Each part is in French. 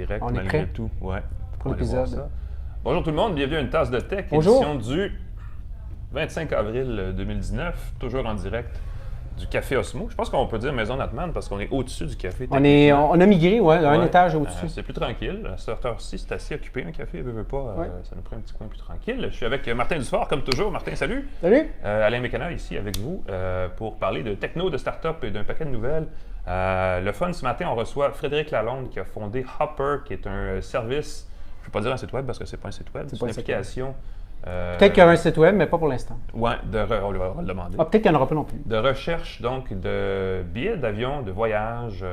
direct On est malgré prêt tout. Ouais. pour On va aller voir l'épisode. ça. Bonjour tout le monde, bienvenue à une tasse de tech, Bonjour. édition du 25 avril 2019, toujours en direct du Café Osmo. Je pense qu'on peut dire Maison Natman parce qu'on est au-dessus du café. On a migré, d'un Ouais. étage au-dessus. C'est plus tranquille. À cette heure-ci, c'est assez occupé, un café, veut pas. Ouais. Ça nous prend un petit coin plus tranquille. Je suis avec Martin Dufort, comme toujours. Martin, salut. Salut! Alain Mécana ici avec vous pour parler de techno, de start-up et d'un paquet de nouvelles. Le fun, ce matin, on reçoit Frédéric Lalonde qui a fondé Hopper, qui est un service, je ne vais pas dire un site web parce que c'est pas un site web, c'est une application. Peut-être qu'il y aura un site web, mais pas pour l'instant. Ouais, on lui va le demander. Ah, peut-être qu'il n'y en aura pas non plus. De recherche, donc, de billets d'avion, de voyage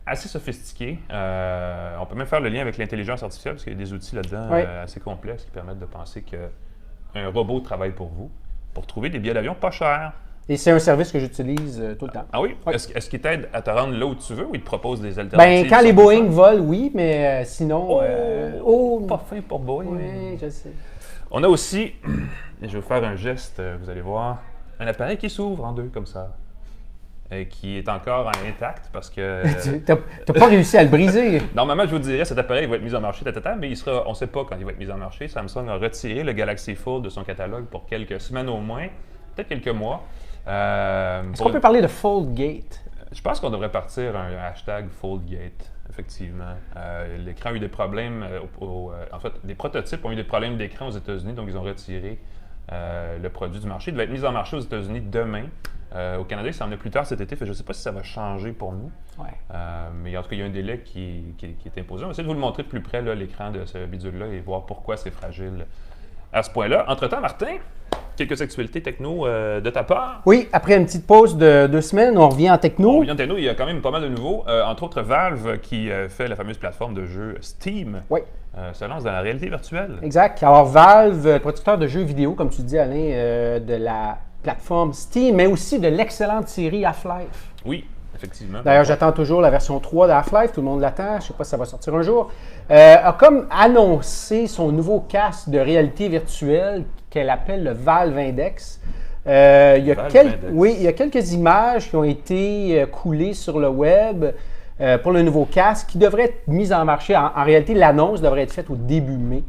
assez sophistiqués. On peut même faire le lien avec l'intelligence artificielle parce qu'il y a des outils là-dedans Ouais. assez complexes qui permettent de penser qu'un robot travaille pour vous pour trouver des billets d'avion pas chers. Et c'est un service que j'utilise tout le temps. Ah oui? Ouais. Est-ce qu'il t'aide à te rendre là où tu veux ou il te propose des alternatives? Ben, quand les sur Boeing le volent, oui, mais sinon. Pas fin pour Boeing. Oui, je sais. On a aussi, et je vais vous faire un geste, vous allez voir, un appareil qui s'ouvre en deux comme ça. Qui est encore intact parce que. T'as pas réussi à le briser. Normalement, je vous dirais, cet appareil va être mis en marché, mais on ne sait pas quand il va être mis en marché. Samsung a retiré le Galaxy Fold de son catalogue pour quelques semaines au moins, peut-être quelques mois. Est-ce qu'on peut parler de Foldgate? Je pense qu'on devrait partir un hashtag Foldgate, effectivement. L'écran a eu des problèmes, en fait, les prototypes ont eu des problèmes d'écran aux États-Unis, donc ils ont retiré le produit du marché. Il devait être mis en marché aux États-Unis demain. Au Canada, il s'en est plus tard cet été, je ne sais pas si ça va changer pour nous. Ouais. Mais en tout cas, il y a un délai qui est imposé. On va essayer de vous le montrer de plus près, là, l'écran de ce bidule-là, et voir pourquoi c'est fragile à ce point-là. Entre-temps, Martin, quelques actualités techno de ta part. Oui, après une petite pause de 2 semaines, on revient en techno. On revient en techno, il y a quand même pas mal de nouveaux. Entre autres, Valve, qui fait la fameuse plateforme de jeux Steam, Oui. se lance dans la réalité virtuelle. Exact. Alors, Valve, producteur de jeux vidéo, comme tu dis, Alain, de la plateforme Steam, mais aussi de l'excellente série Half-Life. Oui, effectivement. D'ailleurs, j'attends toujours la version 3 de Half-Life, tout le monde l'attend, je ne sais pas si ça va sortir un jour. A comme annoncé son nouveau casque de réalité virtuelle qu'elle appelle le Valve Index. Il y a Valve Index. Oui, il y a quelques images qui ont été coulées sur le web pour le nouveau casque qui devrait être mis en marché. En réalité, l'annonce devrait être faite au début mai.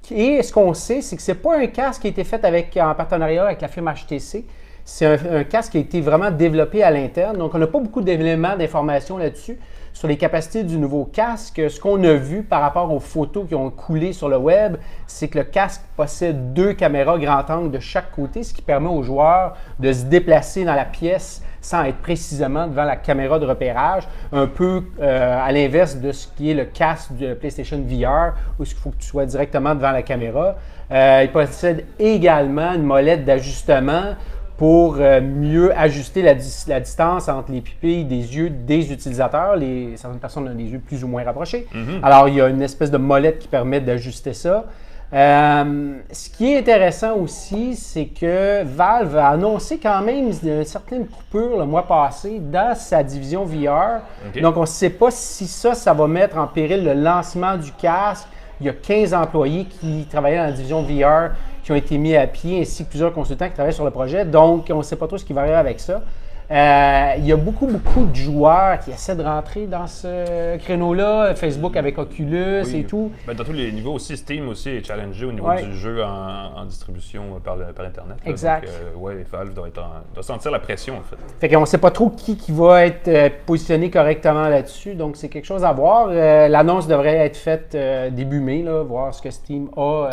Et ce qu'on sait, c'est que ce n'est pas un casque qui a été fait en partenariat avec la firme HTC. C'est un casque qui a été vraiment développé à l'interne. Donc, on n'a pas beaucoup d'éléments d'information là-dessus sur les capacités du nouveau casque. Ce qu'on a vu par rapport aux photos qui ont coulé sur le web, c'est que le casque possède 2 caméras grand angle de chaque côté, ce qui permet aux joueurs de se déplacer dans la pièce sans être précisément devant la caméra de repérage, un peu à l'inverse de ce qui est le casque de PlayStation VR, où il faut que tu sois directement devant la caméra. Il possède également une molette d'ajustement pour mieux ajuster la distance entre les pupilles des yeux des utilisateurs. Certaines personnes ont des yeux plus ou moins rapprochés. Alors, il y a une espèce de molette qui permet d'ajuster ça. Ce qui est intéressant aussi, c'est que Valve a annoncé quand même une certaine coupure le mois passé dans sa division VR. Okay. Donc, on ne sait pas si ça va mettre en péril le lancement du casque. Il y a 15 employés qui travaillaient dans la division VR qui ont été mis à pied, ainsi que plusieurs consultants qui travaillent sur le projet. Donc, on ne sait pas trop ce qui va arriver avec ça. Il y a beaucoup de joueurs qui essaient de rentrer dans ce créneau-là. Facebook avec Oculus et tout. Ben, dans tous les niveaux aussi, Steam aussi est challengé au niveau du jeu en distribution par Internet. Là. Exact. Donc, Valve doit sentir la pression, en fait. Fait qu'on ne sait pas trop qui va être positionné correctement là-dessus. Donc, c'est quelque chose à voir. L'annonce devrait être faite début mai, là, voir ce que Steam a.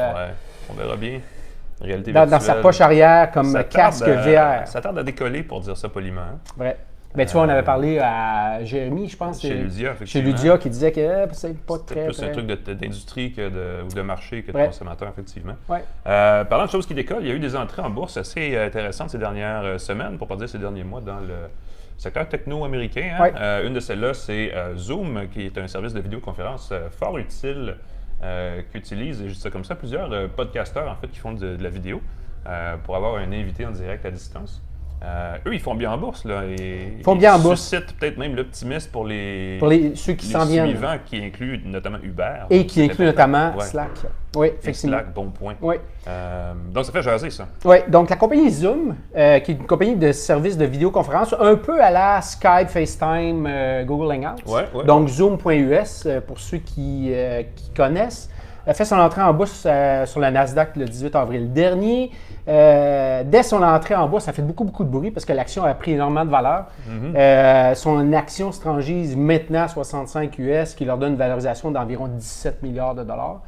On verra bien. Réalité dans sa poche arrière comme casque VR. Ça tarde à décoller, pour dire ça poliment. Vrai. Ben, tu vois, on avait parlé à Jérémy, je pense. Chez Ludia, effectivement. Chez Ludia, qui disait que c'est pas très... C'est plus un truc d'industrie ou de marché que de consommateur, effectivement. Ouais. Parlant de choses qui décollent, il y a eu des entrées en bourse assez intéressantes ces dernières semaines, pour ne pas dire ces derniers mois, dans le secteur techno-américain. Ouais. Une de celles-là, c'est Zoom, qui est un service de vidéoconférence fort utile qu'utilisent, et je dis ça comme ça, plusieurs podcasteurs en fait qui font de la vidéo pour avoir un invité en direct à distance. Eux, ils font bien en bourse, là. Et ils font bien en bourse. Suscitent peut-être même l'optimisme pour ceux qui s'en viennent. Suivants, qui incluent notamment Uber. Et qui incluent notamment Slack. Oui, effectivement. Slack, bon point. Oui. Donc, ça fait jaser, ça. Oui, donc la compagnie Zoom, qui est une compagnie de services de vidéoconférence, un peu à la Skype, FaceTime, Google Hangouts. Donc, Zoom.us, pour ceux qui connaissent, a fait son entrée en bourse sur la Nasdaq le 18 avril dernier. Dès son entrée en bourse, ça fait beaucoup de bruit parce que l'action a pris énormément de valeur. Son action se transige maintenant à 65 US, qui leur donne une valorisation d'environ 17 milliards de dollars.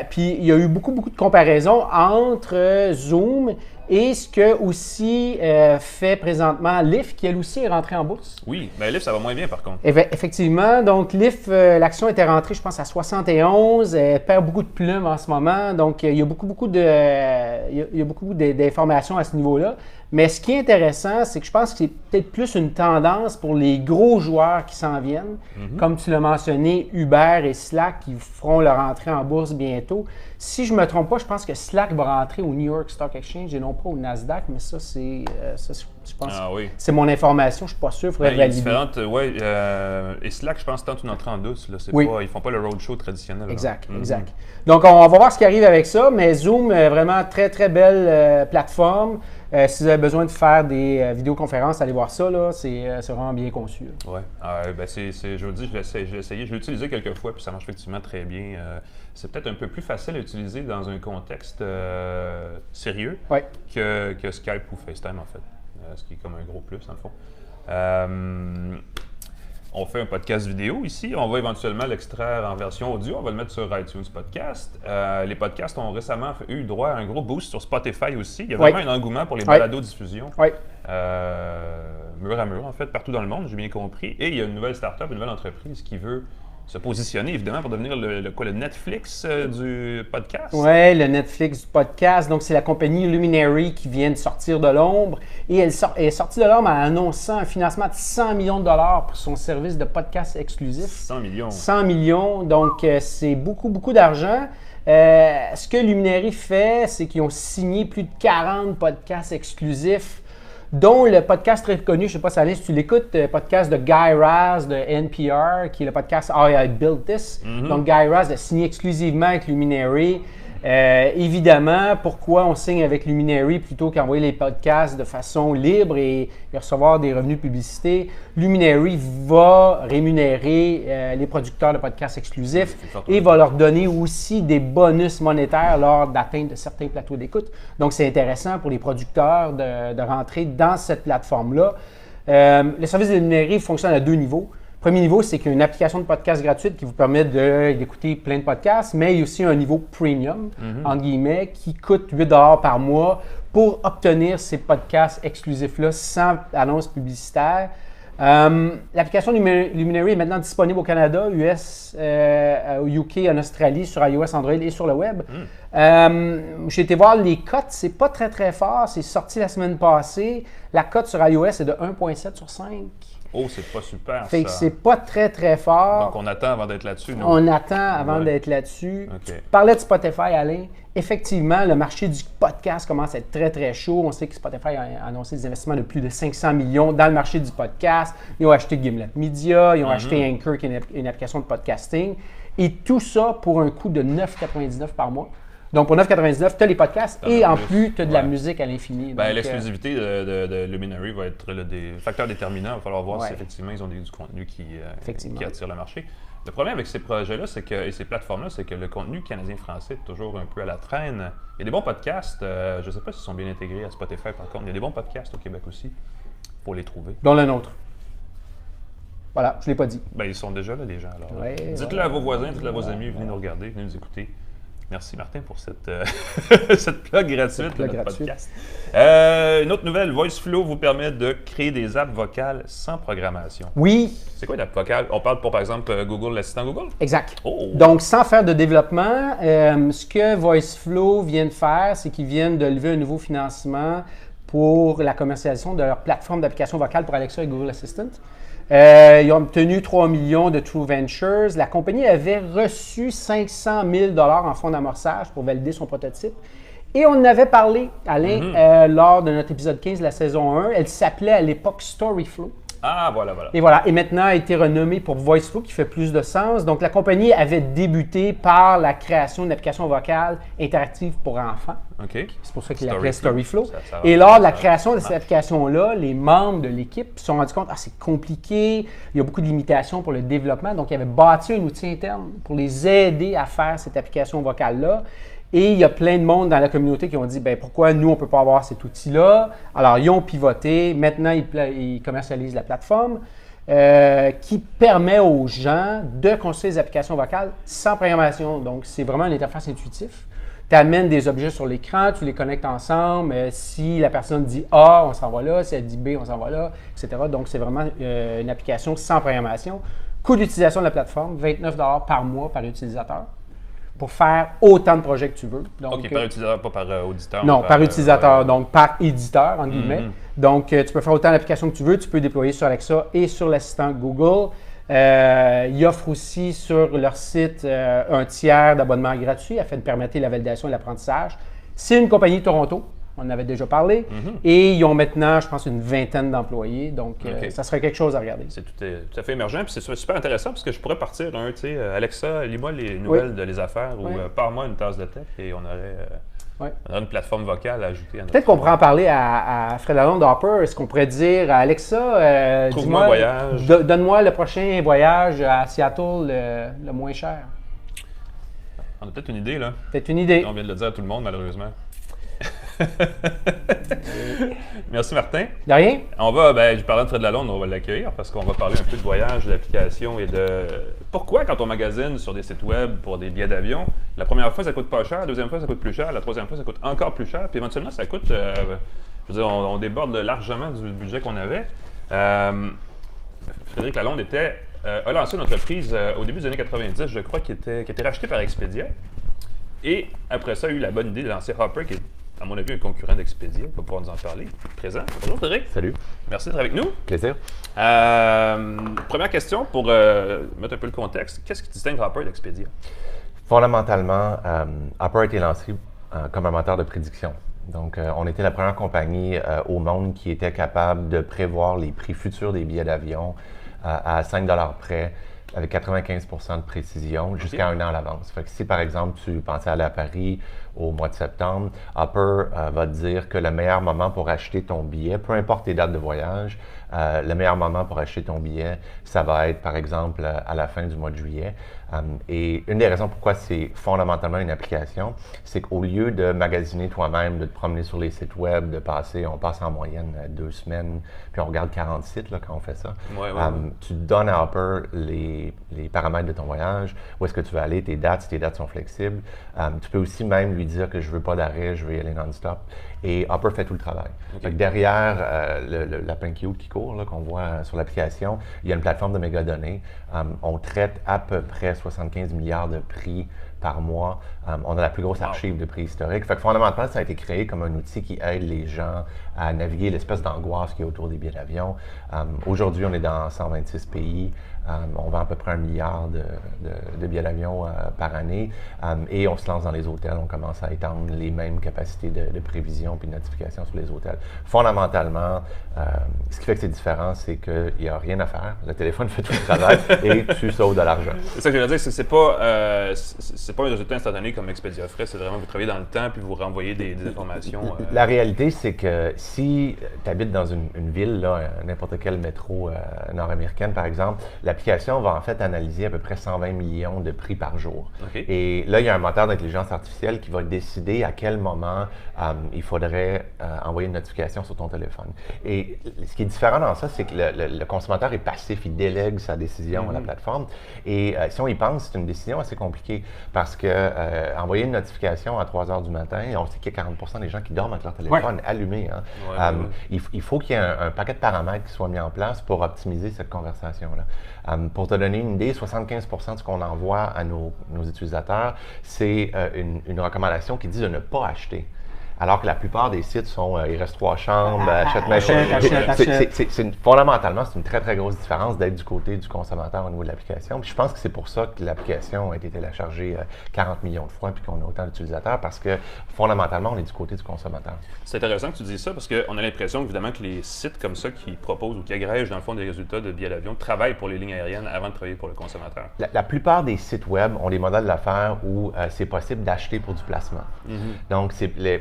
Puis il y a eu beaucoup de comparaisons entre Zoom et ce que aussi fait présentement Lyft, qui elle aussi est rentrée en bourse. Oui, mais Lyft, ça va moins bien par contre. Effectivement. Donc Lyft, l'action était rentrée, je pense, à 71. Elle perd beaucoup de plumes en ce moment. Donc il y a beaucoup d'informations à ce niveau-là. Mais ce qui est intéressant, c'est que je pense que c'est peut-être plus une tendance pour les gros joueurs qui s'en viennent. Comme tu l'as mentionné, Uber et Slack qui feront leur entrée en bourse bientôt. Si je ne me trompe pas, je pense que Slack va rentrer au New York Stock Exchange et non pas au Nasdaq, mais ça, c'est, je pense, c'est mon information, je ne suis pas sûr, il faudrait valider. Différentes, et Slack, je pense, tente une entrée en douce. Là, pas, ils ne font pas le roadshow traditionnel. Exact. Donc, on va voir ce qui arrive avec ça, mais Zoom, vraiment très très plateforme. Si vous avez besoin de faire des vidéoconférences, allez voir ça, là, c'est vraiment bien conçu. Oui, je vous dis, je l'ai essayé, je l'ai utilisé quelques fois, puis ça marche effectivement très bien. C'est peut-être un peu plus facile à utiliser dans un contexte sérieux que Skype ou FaceTime, en fait, ce qui est comme un gros plus, dans le fond. On fait un podcast vidéo ici. On va éventuellement l'extraire en version audio. On va le mettre sur iTunes Podcast. Les podcasts ont récemment eu droit à un gros boost sur Spotify aussi. Il y a vraiment un engouement pour les balados-diffusions. Mur à mur, en fait, partout dans le monde, j'ai bien compris. Et il y a une nouvelle start-up, une nouvelle entreprise qui veut se positionner, évidemment, pour devenir le Netflix du podcast. Oui, le Netflix du podcast. Donc, c'est la compagnie Luminary qui vient de sortir de l'ombre. Et elle est sortie de l'ombre en annonçant un financement de 100 millions de dollars pour son service de podcast exclusif. 100 millions. 100 millions. Donc, c'est beaucoup d'argent. Ce que Luminary fait, c'est qu'ils ont signé plus de 40 podcasts exclusifs, dont le podcast très connu, je ne sais pas si tu l'écoutes, le podcast de Guy Raz de NPR, qui est le podcast How I Built This. Donc, Guy Raz a signé exclusivement avec Luminary. Évidemment, pourquoi on signe avec Luminary plutôt qu'envoyer les podcasts de façon libre et recevoir des revenus de publicité? Luminary va rémunérer les producteurs de podcasts exclusifs et va leur donner aussi des bonus monétaires lors d'atteinte de certains plateaux d'écoute. Donc, c'est intéressant pour les producteurs de rentrer dans cette plateforme-là. Le service de Luminary fonctionne à 2 niveaux. Premier niveau, c'est qu'il y a une application de podcast gratuite qui vous permet d'écouter plein de podcasts, mais il y a aussi un niveau premium, entre guillemets, qui coûte 8 $ par mois pour obtenir ces podcasts exclusifs-là sans annonce publicitaire. L'application Luminary est maintenant disponible au Canada, US, au UK, en Australie, sur iOS, Android et sur le web. J'ai été voir les cotes, c'est pas très fort, c'est sorti la semaine passée. La cote sur iOS est de 1,7 sur 5. Oh, c'est pas super, fait que c'est pas très fort. Donc, on attend avant d'être là-dessus, non? On attend avant d'être là-dessus. Tu parlais de Spotify, Alain. Effectivement, le marché du podcast commence à être très chaud. On sait que Spotify a annoncé des investissements de plus de 500 millions dans le marché du podcast. Ils ont acheté Gimlet Media, ils ont acheté Anchor, qui est une application de podcasting. Et tout ça pour un coût de 9,99 par mois. Donc, pour 9,99, tu as les podcasts et en plus, tu as de la musique à l'infini. L'exclusivité de Luminary va être des facteurs déterminants. Il va falloir voir si effectivement ils ont du contenu qui attire le marché. Le problème avec ces projets-là et ces plateformes-là, c'est que le contenu canadien-français est toujours un peu à la traîne. Il y a des bons podcasts. Je ne sais pas s'ils sont bien intégrés à Spotify, par contre. Il y a des bons podcasts au Québec aussi. Il faut les trouver. Dont le nôtre. Voilà, je ne l'ai pas dit. Ils sont déjà là, les gens. Alors. Dites-le à vos voisins, dites-le à vos amis. Venez nous regarder, venez nous écouter. Merci Martin pour cette plug gratuite de notre podcast. Une autre nouvelle, VoiceFlow vous permet de créer des apps vocales sans programmation. Oui. C'est quoi une app vocale? On parle pour par exemple Google, l'assistant Google? Exact. Donc sans faire de développement, ce que VoiceFlow vient de faire, c'est qu'ils viennent de lever un nouveau financement pour la commercialisation de leur plateforme d'application vocale pour Alexa et Google Assistant. Ils ont obtenu 3 millions de True Ventures. La compagnie avait reçu 500 000 $ en fonds d'amorçage pour valider son prototype. Et on en avait parlé, Alain, lors de notre épisode 15 de la saison 1. Elle s'appelait à l'époque StoryFlow. Ah, voilà, voilà. Et voilà. Et maintenant, elle a été renommée pour VoiceFlow, qui fait plus de sens. Donc, la compagnie avait débuté par la création d'une application vocale interactive pour enfants. OK. C'est pour ça qu'il l'appelait StoryFlow. Ça Et lors de la création de cette application-là, les membres de l'équipe se sont rendus compte, c'est compliqué, il y a beaucoup de limitations pour le développement. Donc, ils avaient bâti un outil interne pour les aider à faire cette application vocale-là. Et il y a plein de monde dans la communauté qui ont dit, pourquoi nous, on ne peut pas avoir cet outil-là? Alors, ils ont pivoté. Maintenant, ils commercialisent la plateforme qui permet aux gens de construire des applications vocales sans programmation. Donc, c'est vraiment une interface intuitive. Tu amènes des objets sur l'écran, tu les connectes ensemble. Si la personne dit A, on s'en va là. Si elle dit B, on s'en va là, etc. Donc, c'est vraiment une application sans programmation. Coût d'utilisation de la plateforme, 29 $ par mois par utilisateur, pour faire autant de projets que tu veux. Donc, OK, par utilisateur, pas par auditeur. Non, par utilisateur, donc par éditeur, entre guillemets. Donc, tu peux faire autant d'applications que tu veux. Tu peux déployer sur Alexa et sur l'assistant Google. Ils offrent aussi sur leur site un tiers d'abonnement gratuit afin de permettre la validation et l'apprentissage. C'est une compagnie de Toronto. On en avait déjà parlé. Et ils ont maintenant, je pense, une vingtaine d'employés. Donc, ça serait quelque chose à regarder. C'est tout à fait émergent. Puis c'est super intéressant parce que je pourrais partir Alexa, lis-moi les nouvelles de les affaires ou pars-moi une tasse de tech et on aurait une plateforme vocale à ajouter à notre. Peut-être qu'on pourrait en parler à Fred Lalonde d'Harper. Est-ce qu'on pourrait dire à Alexa, trouve-moi un voyage. Donne-moi le prochain voyage à Seattle le moins cher. On a peut-être une idée, là. Peut-être une idée. On vient de le dire à tout le monde, malheureusement. Merci Martin. De rien. Je parlais de Fred Lalonde, on va l'accueillir parce qu'on va parler un peu de voyage, d'application et de pourquoi quand on magasine sur des sites web pour des billets d'avion, la première fois ça coûte pas cher, la deuxième fois ça coûte plus cher, la troisième fois ça coûte encore plus cher, puis éventuellement ça coûte, je veux dire, on déborde largement du budget qu'on avait. Frédéric Lalonde a lancé une entreprise au début des années 90, je crois, qui était rachetée par Expedia. Et après ça, a eu la bonne idée de lancer Hopper, qui est, à mon avis, un concurrent d'Expedia. On va pouvoir nous en parler. Présent. Bonjour, Frédéric. Salut. Merci d'être avec nous. Plaisir. Première question pour mettre un peu le contexte. Qu'est-ce qui distingue Hopper d'Expedia? Fondamentalement, Hopper a été lancé comme un moteur de prédiction. Donc, on était la première compagnie au monde qui était capable de prévoir les prix futurs des billets d'avion à 5 $ près, avec 95 % de précision jusqu'à un an à l'avance. Fait que si, par exemple, tu pensais aller à Paris au mois de septembre, Hopper va te dire que le meilleur moment pour acheter ton billet, peu importe tes dates de voyage, le meilleur moment pour acheter ton billet, ça va être, par exemple, à la fin du mois de juillet. Et une des raisons pourquoi c'est fondamentalement une application, c'est qu'au lieu de magasiner toi-même, de te promener sur les sites web, on passe en moyenne 2 semaines, puis on regarde 40 sites là, quand on fait ça. Tu donnes à Hopper les paramètres de ton voyage, où est-ce que tu veux aller, tes dates, si tes dates sont flexibles. Tu peux aussi même lui dire que je veux pas d'arrêt, je veux y aller non-stop. Et Hopper fait tout le travail. Fait que derrière le lapin cute qui court, là, qu'on voit sur l'application, il y a une plateforme de mégadonnées. On traite à peu près 75 milliards de prix par mois. On a la plus grosse archive de prix historiques. Fait que fondamentalement, ça a été créé comme un outil qui aide les gens à naviguer l'espèce d'angoisse qui est autour des billets d'avion. Aujourd'hui, on est dans 126 pays. On vend à peu près 1 milliard de billets d'avion par année. Et on se lance dans les hôtels. On commence à étendre les mêmes capacités de prévision puis de notification sur les hôtels. Fondamentalement, ce qui fait que c'est différent, c'est qu'il n'y a rien à faire. Le téléphone fait tout le travail et tu sauves de l'argent. C'est ça que je veux dire, c'est pas un résultat instantané comme Expedia offrait, c'est vraiment vous travaillez dans le temps puis vous renvoyez des informations. La réalité, c'est que si tu habites dans une ville, n'importe quel métro nord-américaine par exemple, l'application va en fait analyser à peu près 120 millions de prix par jour. Et là, il y a un moteur d'intelligence artificielle qui va décider à quel moment il faudrait envoyer une notification sur ton téléphone. Et ce qui est différent dans ça, c'est que le consommateur est passif, il délègue sa décision à la plateforme. Et si on y pense, c'est une décision assez compliquée parce que envoyer une notification à 3 heures du matin, on sait qu'il y a 40 % des gens qui dorment avec leur téléphone allumé. Il faut qu'il y ait un paquet de paramètres qui soient mis en place pour optimiser cette conversation-là. Pour te donner une idée, 75 % de ce qu'on envoie à nos utilisateurs, c'est une recommandation qui dit de ne pas acheter. alors que la plupart des sites sont il reste 3 chambres, achète. Fondamentalement, c'est une très, très grosse différence d'être du côté du consommateur au niveau de l'application. Puis je pense que c'est pour ça que l'application a été téléchargée 40 millions de fois puis qu'on a autant d'utilisateurs parce que fondamentalement, on est du côté du consommateur. C'est intéressant que tu dises ça parce qu'on a l'impression évidemment que les sites comme ça qui proposent ou qui agrègent dans le fond des résultats de billets d'avion travaillent pour les lignes aériennes avant de travailler pour le consommateur. La plupart des sites web ont des modèles d'affaires où c'est possible d'acheter pour du placement. Donc,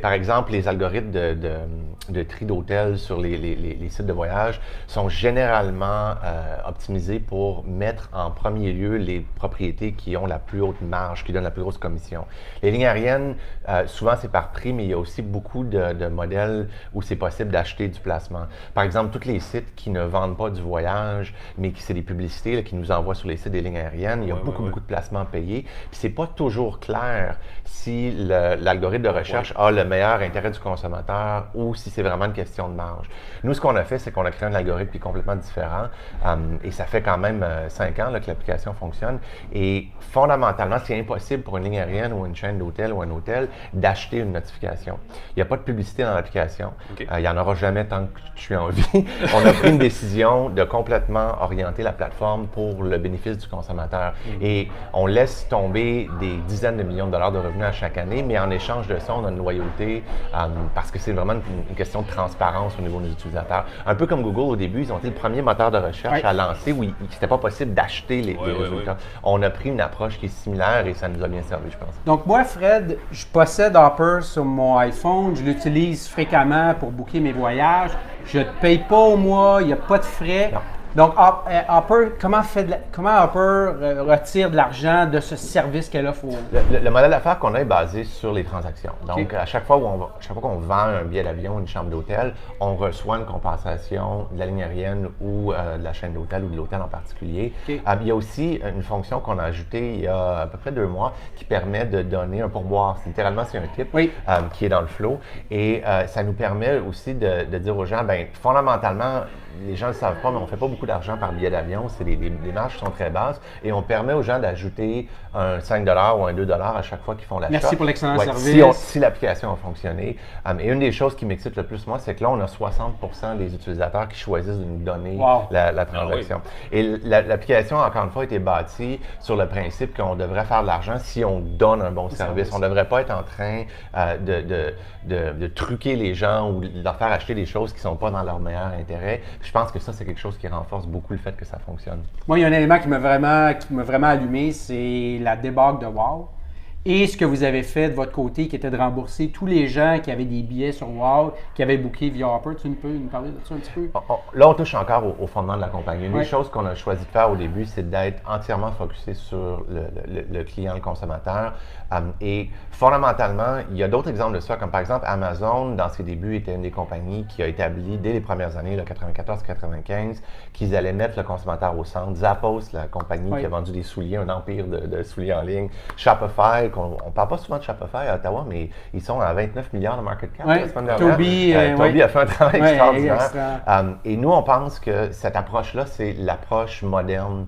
par exemple, les algorithmes de tri d'hôtels sur les sites de voyage sont généralement optimisés pour mettre en premier lieu les propriétés qui ont la plus haute marge, qui donnent la plus grosse commission. Les lignes aériennes, souvent c'est par prix, mais il y a aussi beaucoup de modèles où c'est possible d'acheter du placement. Par exemple, tous les sites qui ne vendent pas du voyage, mais qui c'est des publicités là, qui nous envoient sur les sites des lignes aériennes, il y a beaucoup de placements payés. Puis c'est pas toujours clair si l'algorithme de recherche a le meilleur intérêt du consommateur ou si c'est vraiment une question de marge. Nous, ce qu'on a fait, c'est qu'on a créé un algorithme qui est complètement différent et ça fait quand même 5 ans là, que l'application fonctionne. Et fondamentalement, c'est impossible pour une ligne aérienne ou une chaîne d'hôtel ou un hôtel d'acheter une notification. Il n'y a pas de publicité dans l'application. Il n'y en aura jamais tant que je suis en vie. On a pris une décision de complètement orienter la plateforme pour le bénéfice du consommateur. Et on laisse tomber des dizaines de millions de dollars de revenus à chaque année, mais en échange de ça, on a une loyauté parce que c'est vraiment une question de transparence au niveau des utilisateurs. Un peu comme Google au début, ils ont été le premier moteur de recherche à lancer où c'était pas possible d'acheter les résultats. On a pris une approche qui est similaire et ça nous a bien servi, je pense. Donc moi, Fred, je possède Hopper sur mon iPhone, je l'utilise fréquemment pour booker mes voyages. Je ne paye pas au mois, il n'y a pas de frais. Non. Donc, Hopper, comment Hopper retire de l'argent de ce service qu'elle offre? Le modèle d'affaires qu'on a est basé sur les transactions. Donc, à chaque fois qu'on vend un billet d'avion, une chambre d'hôtel, on reçoit une compensation de la ligne aérienne ou de la chaîne d'hôtel ou de l'hôtel en particulier. Il y a aussi une fonction qu'on a ajoutée il y a à peu près 2 mois qui permet de donner un pourboire. Littéralement, c'est un tip qui est dans le flow. Et ça nous permet aussi de dire aux gens, bien, fondamentalement, les gens ne le savent pas, mais on ne fait pas beaucoup d'argent par billet d'avion. C'est des marges qui sont très basses. Et on permet aux gens d'ajouter un 5 ou un 2 à chaque fois qu'ils font l'achat. Merci pour l'excellent service. Si l'application a fonctionné. Et une des choses qui m'excite le plus, moi, c'est que là, on a 60% des utilisateurs qui choisissent de nous donner la transaction. Et l'application, encore une fois, a été bâtie sur le principe qu'on devrait faire de l'argent si on donne un bon service. On ne devrait pas être en train de truquer les gens ou de leur faire acheter des choses qui ne sont pas dans leur meilleur intérêt. Je pense que ça, c'est quelque chose qui renforce beaucoup le fait que ça fonctionne. Moi, il y a un élément qui m'a vraiment allumé, c'est la débâcle de Wow. Et ce que vous avez fait de votre côté, qui était de rembourser tous les gens qui avaient des billets sur Wow, qui avaient booké via Hopper. Tu peux nous parler de ça un petit peu? Là, on touche encore au fondement de la compagnie. Une des choses qu'on a choisi de faire au début, c'est d'être entièrement focusé sur le client, le consommateur. Et fondamentalement, il y a d'autres exemples de ça, comme par exemple Amazon, dans ses débuts, était une des compagnies qui a établi dès les premières années, 94-95, qu'ils allaient mettre le consommateur au centre. Zappos, la compagnie qui a vendu des souliers, un empire de souliers en ligne. Shopify, on ne parle pas souvent de Shopify à Ottawa, mais ils sont à 29 milliards de market cap la semaine dernière. Toby a fait un travail extraordinaire. Et nous, on pense que cette approche-là, c'est l'approche moderne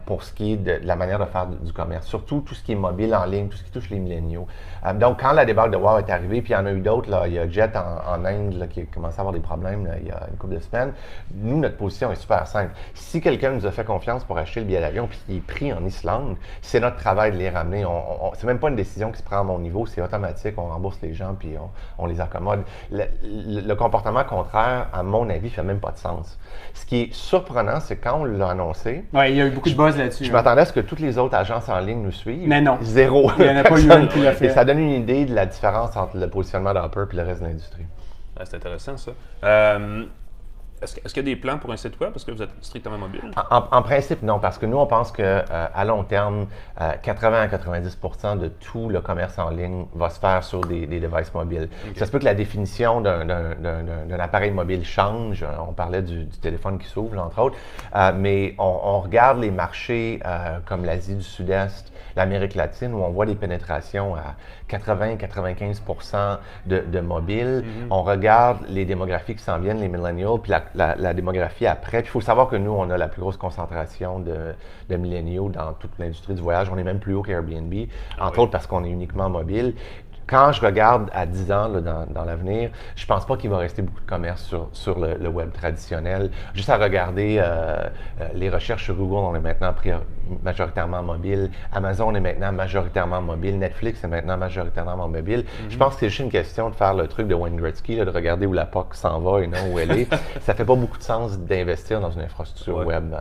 pour ce qui est de la manière de faire du commerce, surtout tout ce qui est mobile en ligne, tout ce qui touche les milléniaux. Donc, quand la débâcle de Wow est arrivée, puis il y en a eu d'autres, il y a Jet en Inde là, qui a commencé à avoir des problèmes il y a une couple de semaines. Nous, notre position est super simple. Si quelqu'un nous a fait confiance pour acheter le billet d'avion puis il est pris en Islande, c'est notre travail de les ramener. C'est même pas une décision qui se prend à mon niveau, c'est automatique, on rembourse les gens puis on les accommode. Le comportement contraire, à mon avis, fait même pas de sens. Ce qui est surprenant, c'est quand on l'a annoncé. Oui, il y a eu beaucoup de buzz là-dessus. Je m'attendais à ce que toutes les autres agences en ligne nous suivent. Mais non. Zéro. Il n'y en a pas eu une qui l'a fait. Et ça donne une idée de la différence entre le positionnement d'Hopper et le reste de l'industrie. C'est intéressant, ça. Est-ce qu'il y a des plans pour un site web parce que vous êtes strictement mobile? En principe, non, parce que nous, on pense qu'à long terme, 80 à 90% de tout le commerce en ligne va se faire sur des devices mobiles. Ça se peut que la définition d'un appareil mobile change. On parlait du téléphone qui s'ouvre, entre autres. Mais on regarde les marchés comme l'Asie du Sud-Est, l'Amérique latine, où on voit des pénétrations à 80-95% de mobile. On regarde les démographies qui s'en viennent, les millennials, puis la démographie après. Puis il faut savoir que nous, on a la plus grosse concentration de millennials dans toute l'industrie du voyage. On est même plus haut qu'Airbnb, entre autres parce qu'on est uniquement mobile. Quand je regarde à 10 ans là, dans l'avenir, je pense pas qu'il va rester beaucoup de commerce sur le web traditionnel. Juste à regarder les recherches sur Google, on est maintenant majoritairement mobile. Amazon est maintenant majoritairement mobile. Netflix est maintenant majoritairement mobile. Je pense que c'est juste une question de faire le truc de Wayne Gretzky, là, de regarder où la POC s'en va et non où elle est. Ça fait pas beaucoup de sens d'investir dans une infrastructure web.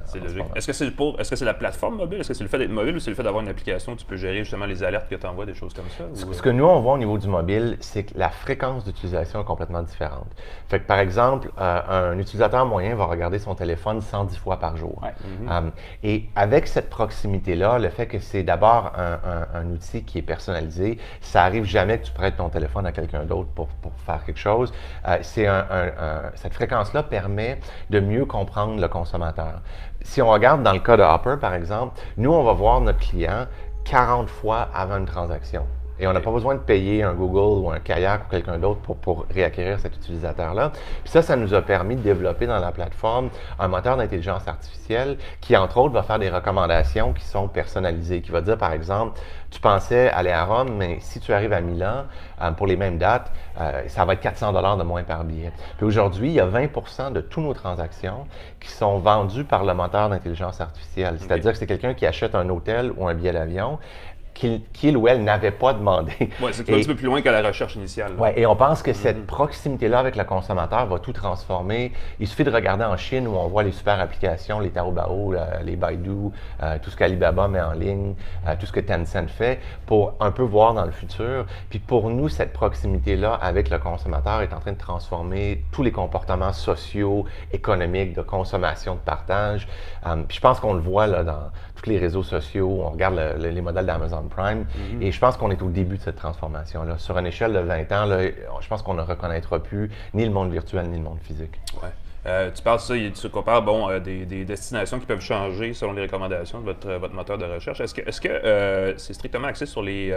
C'est logique. Est-ce que c'est la plateforme mobile? Est-ce que c'est le fait d'être mobile ou c'est le fait d'avoir une application où tu peux gérer justement les alertes que tu envoies, des choses comme ça? Ce que nous, on voit au niveau du mobile, c'est que la fréquence d'utilisation est complètement différente. Fait que, par exemple, un utilisateur moyen va regarder son téléphone 110 fois par jour. Et avec cette proximité-là, le fait que c'est d'abord un outil qui est personnalisé, ça arrive jamais que tu prêtes ton téléphone à quelqu'un d'autre pour faire quelque chose. Cette fréquence-là permet de mieux comprendre le consommateur. Si on regarde dans le cas de Hopper, par exemple, nous, on va voir notre client 40 fois avant une transaction. Et on n'a pas besoin de payer un Google ou un Kayak ou quelqu'un d'autre pour réacquérir cet utilisateur-là. Puis ça nous a permis de développer dans la plateforme un moteur d'intelligence artificielle qui, entre autres, va faire des recommandations qui sont personnalisées, qui va dire, par exemple, tu pensais aller à Rome, mais si tu arrives à Milan, pour les mêmes dates, ça va être 400 $ de moins par billet. Puis aujourd'hui, il y a 20% de toutes nos transactions qui sont vendues par le moteur d'intelligence artificielle. C'est-à-dire que c'est quelqu'un qui achète un hôtel ou un billet d'avion, qu'il ou elle n'avait pas demandé. Oui, c'est un petit peu plus loin que la recherche initiale. Oui, et on pense que cette proximité-là avec le consommateur va tout transformer. Il suffit de regarder en Chine où on voit les super applications, les Taobao, les Baidu, tout ce qu'Alibaba met en ligne, tout ce que Tencent fait, pour un peu voir dans le futur. Puis pour nous, cette proximité-là avec le consommateur est en train de transformer tous les comportements sociaux, économiques, de consommation, de partage. Puis je pense qu'on le voit là, dans tous les réseaux sociaux, on regarde les modèles d'Amazon Prime, et je pense qu'on est au début de cette transformation-là. Sur une échelle de 20 ans, là, je pense qu'on ne reconnaîtra plus ni le monde virtuel ni le monde physique. Ouais. Tu parles de ça, tu compares des destinations qui peuvent changer selon les recommandations de votre moteur de recherche. Est-ce que c'est strictement axé sur les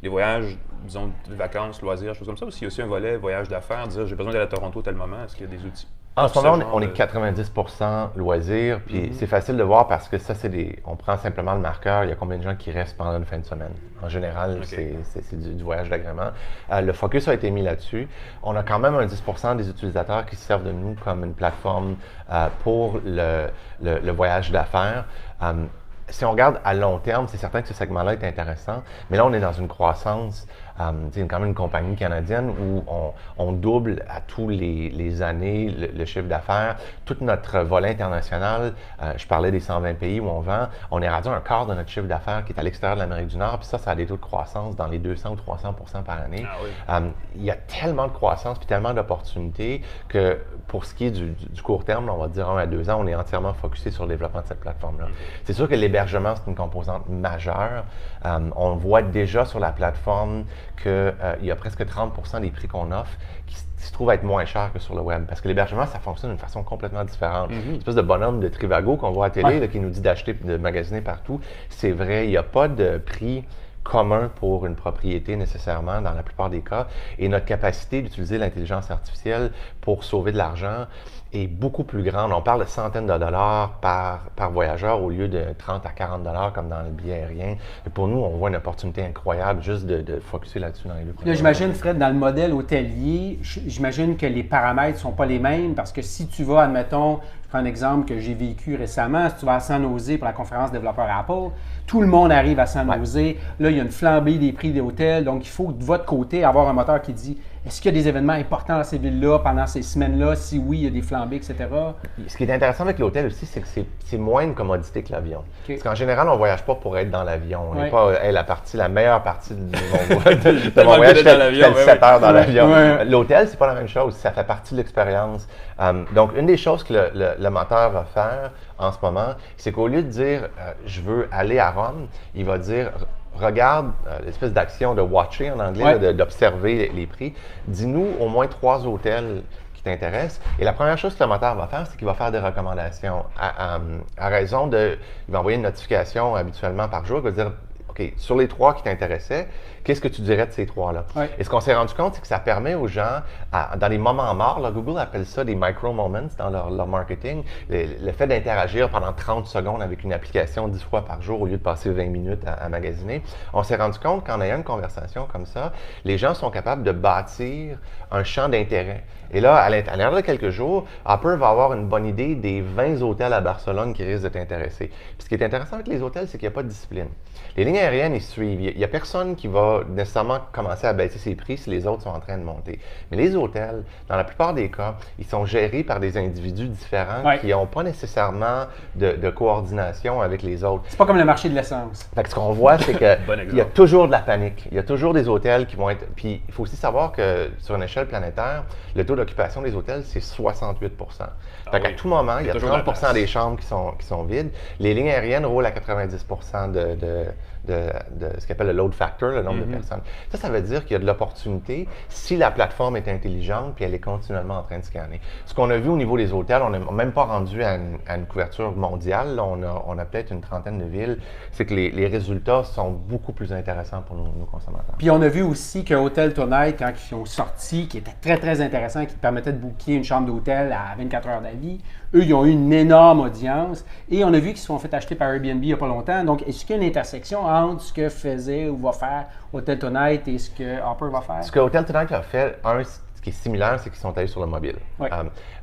voyages, disons, de vacances, loisirs, choses comme ça, ou s'il y a aussi un volet voyage d'affaires, dire j'ai besoin d'aller à Toronto à tel moment, est-ce qu'il y a des outils? En ce moment, on est 90% loisirs, puis c'est facile de voir parce que ça, on prend simplement le marqueur, il y a combien de gens qui restent pendant une fin de semaine. En général, c'est du voyage d'agrément. Le focus a été mis là-dessus. On a quand même un 10% des utilisateurs qui se servent de nous comme une plateforme pour le voyage d'affaires. Si on regarde à long terme, c'est certain que ce segment-là est intéressant, mais là, on est dans une croissance. C'est quand même une compagnie canadienne où on double à tous les années le chiffre d'affaires. Tout notre volet international, je parlais des 120 pays où on vend, on est rendu un quart de notre chiffre d'affaires qui est à l'extérieur de l'Amérique du Nord, puis ça a des taux de croissance dans les 200 ou 300% par année. Il y a tellement de croissance puis tellement d'opportunités que pour ce qui est du court terme, on va dire 1 à 2 ans, on est entièrement focusé sur le développement de cette plateforme-là. C'est sûr que l'hébergement, c'est une composante majeure. On voit déjà sur la plateforme qu'il y a presque 30% des prix qu'on offre qui se trouvent être moins chers que sur le web. Parce que l'hébergement, ça fonctionne d'une façon complètement différente. Une espèce de bonhomme de Trivago qu'on voit à la télé là, qui nous dit d'acheter et de magasiner partout. C'est vrai, il n'y a pas de prix commun pour une propriété nécessairement dans la plupart des cas. Et notre capacité d'utiliser l'intelligence artificielle pour sauver de l'argent est beaucoup plus grande. On parle de centaines de dollars par voyageur au lieu de 30 à 40 $ comme dans le billet aérien. Et pour nous, on voit une opportunité incroyable juste de focusser là-dessus dans les deux premières. Là, j'imagine, Fred, dans le modèle hôtelier, j'imagine que les paramètres ne sont pas les mêmes parce que si tu vas, admettons, je prends un exemple que j'ai vécu récemment, si tu vas à San Jose pour la conférence développeur Apple, tout le monde arrive à San Jose. Là, il y a une flambée des prix des hôtels. Donc, il faut de votre côté avoir un moteur qui dit est-ce qu'il y a des événements importants dans ces villes-là pendant ces semaines-là? Si oui, il y a des flambées, etc. Ce qui est intéressant avec l'hôtel aussi, c'est que c'est moins une commodité que l'avion. Parce qu'en général, on ne voyage pas pour être dans l'avion. On n'est pas la meilleure partie de mon voyage, c'est 7 heures dans l'avion. L'hôtel, c'est pas la même chose. Ça fait partie de l'expérience. Donc, une des choses que le moteur va faire en ce moment, c'est qu'au lieu de dire je veux aller à Rome, il va dire regarde l'espèce d'action de watcher en anglais, d'observer les prix. Dis-nous au moins 3 hôtels qui t'intéressent. Et la première chose que le moteur va faire, c'est qu'il va faire des recommandations. À raison de... Il va envoyer une notification habituellement par jour, il va dire OK, sur les 3 qui t'intéressaient, qu'est-ce que tu dirais de ces 3-là? Ouais. Et ce qu'on s'est rendu compte, c'est que ça permet aux gens, dans les moments morts, là, Google appelle ça des micro-moments dans leur marketing, le fait d'interagir pendant 30 secondes avec une application 10 fois par jour au lieu de passer 20 minutes à magasiner. On s'est rendu compte qu'en ayant une conversation comme ça, les gens sont capables de bâtir un champ d'intérêt. Et là, à l'intérieur de quelques jours, Hopper va avoir une bonne idée des 20 hôtels à Barcelone qui risquent de t'intéresser. Puis ce qui est intéressant avec les hôtels, c'est qu'il n'y a pas de discipline. Les lignes aériennes, ils suivent. Il n'y a personne qui va nécessairement commencer à baisser ses prix si les autres sont en train de monter. Mais les hôtels, dans la plupart des cas, ils sont gérés par des individus différents qui n'ont pas nécessairement de coordination avec les autres. C'est pas comme le marché de l'essence. Fait que ce qu'on voit, c'est qu'il y a toujours de la panique. Il y a toujours des hôtels qui vont être... Puis il faut aussi savoir que sur une échelle planétaire, le taux d'occupation des hôtels, c'est 68 Fait qu'à tout moment, il y a 30 des chambres qui sont vides. Les lignes aériennes roulent à 90 de ce qu'on appelle le load factor, le nombre de personnes. Ça veut dire qu'il y a de l'opportunité si la plateforme est intelligente puis elle est continuellement en train de scanner. Ce qu'on a vu au niveau des hôtels, on n'est même pas rendu à une couverture mondiale. Là, on a peut-être une trentaine de villes. C'est que les résultats sont beaucoup plus intéressants pour nos consommateurs. Puis on a vu aussi que Hotel Tonight, quand ils ont sorti, qui était très, très intéressant, qui te permettait de booker une chambre d'hôtel à 24 heures d'avis, eux, ils ont eu une énorme audience. Et on a vu qu'ils se sont fait acheter par Airbnb il n'y a pas longtemps. Donc, est-ce qu'il y a une intersection entre ce que faisait ou va faire Hotel Tonight et ce que Hopper va faire? Ce que Hotel Tonight a fait, ce qui est similaire, c'est qu'ils sont allés sur le mobile. Ouais.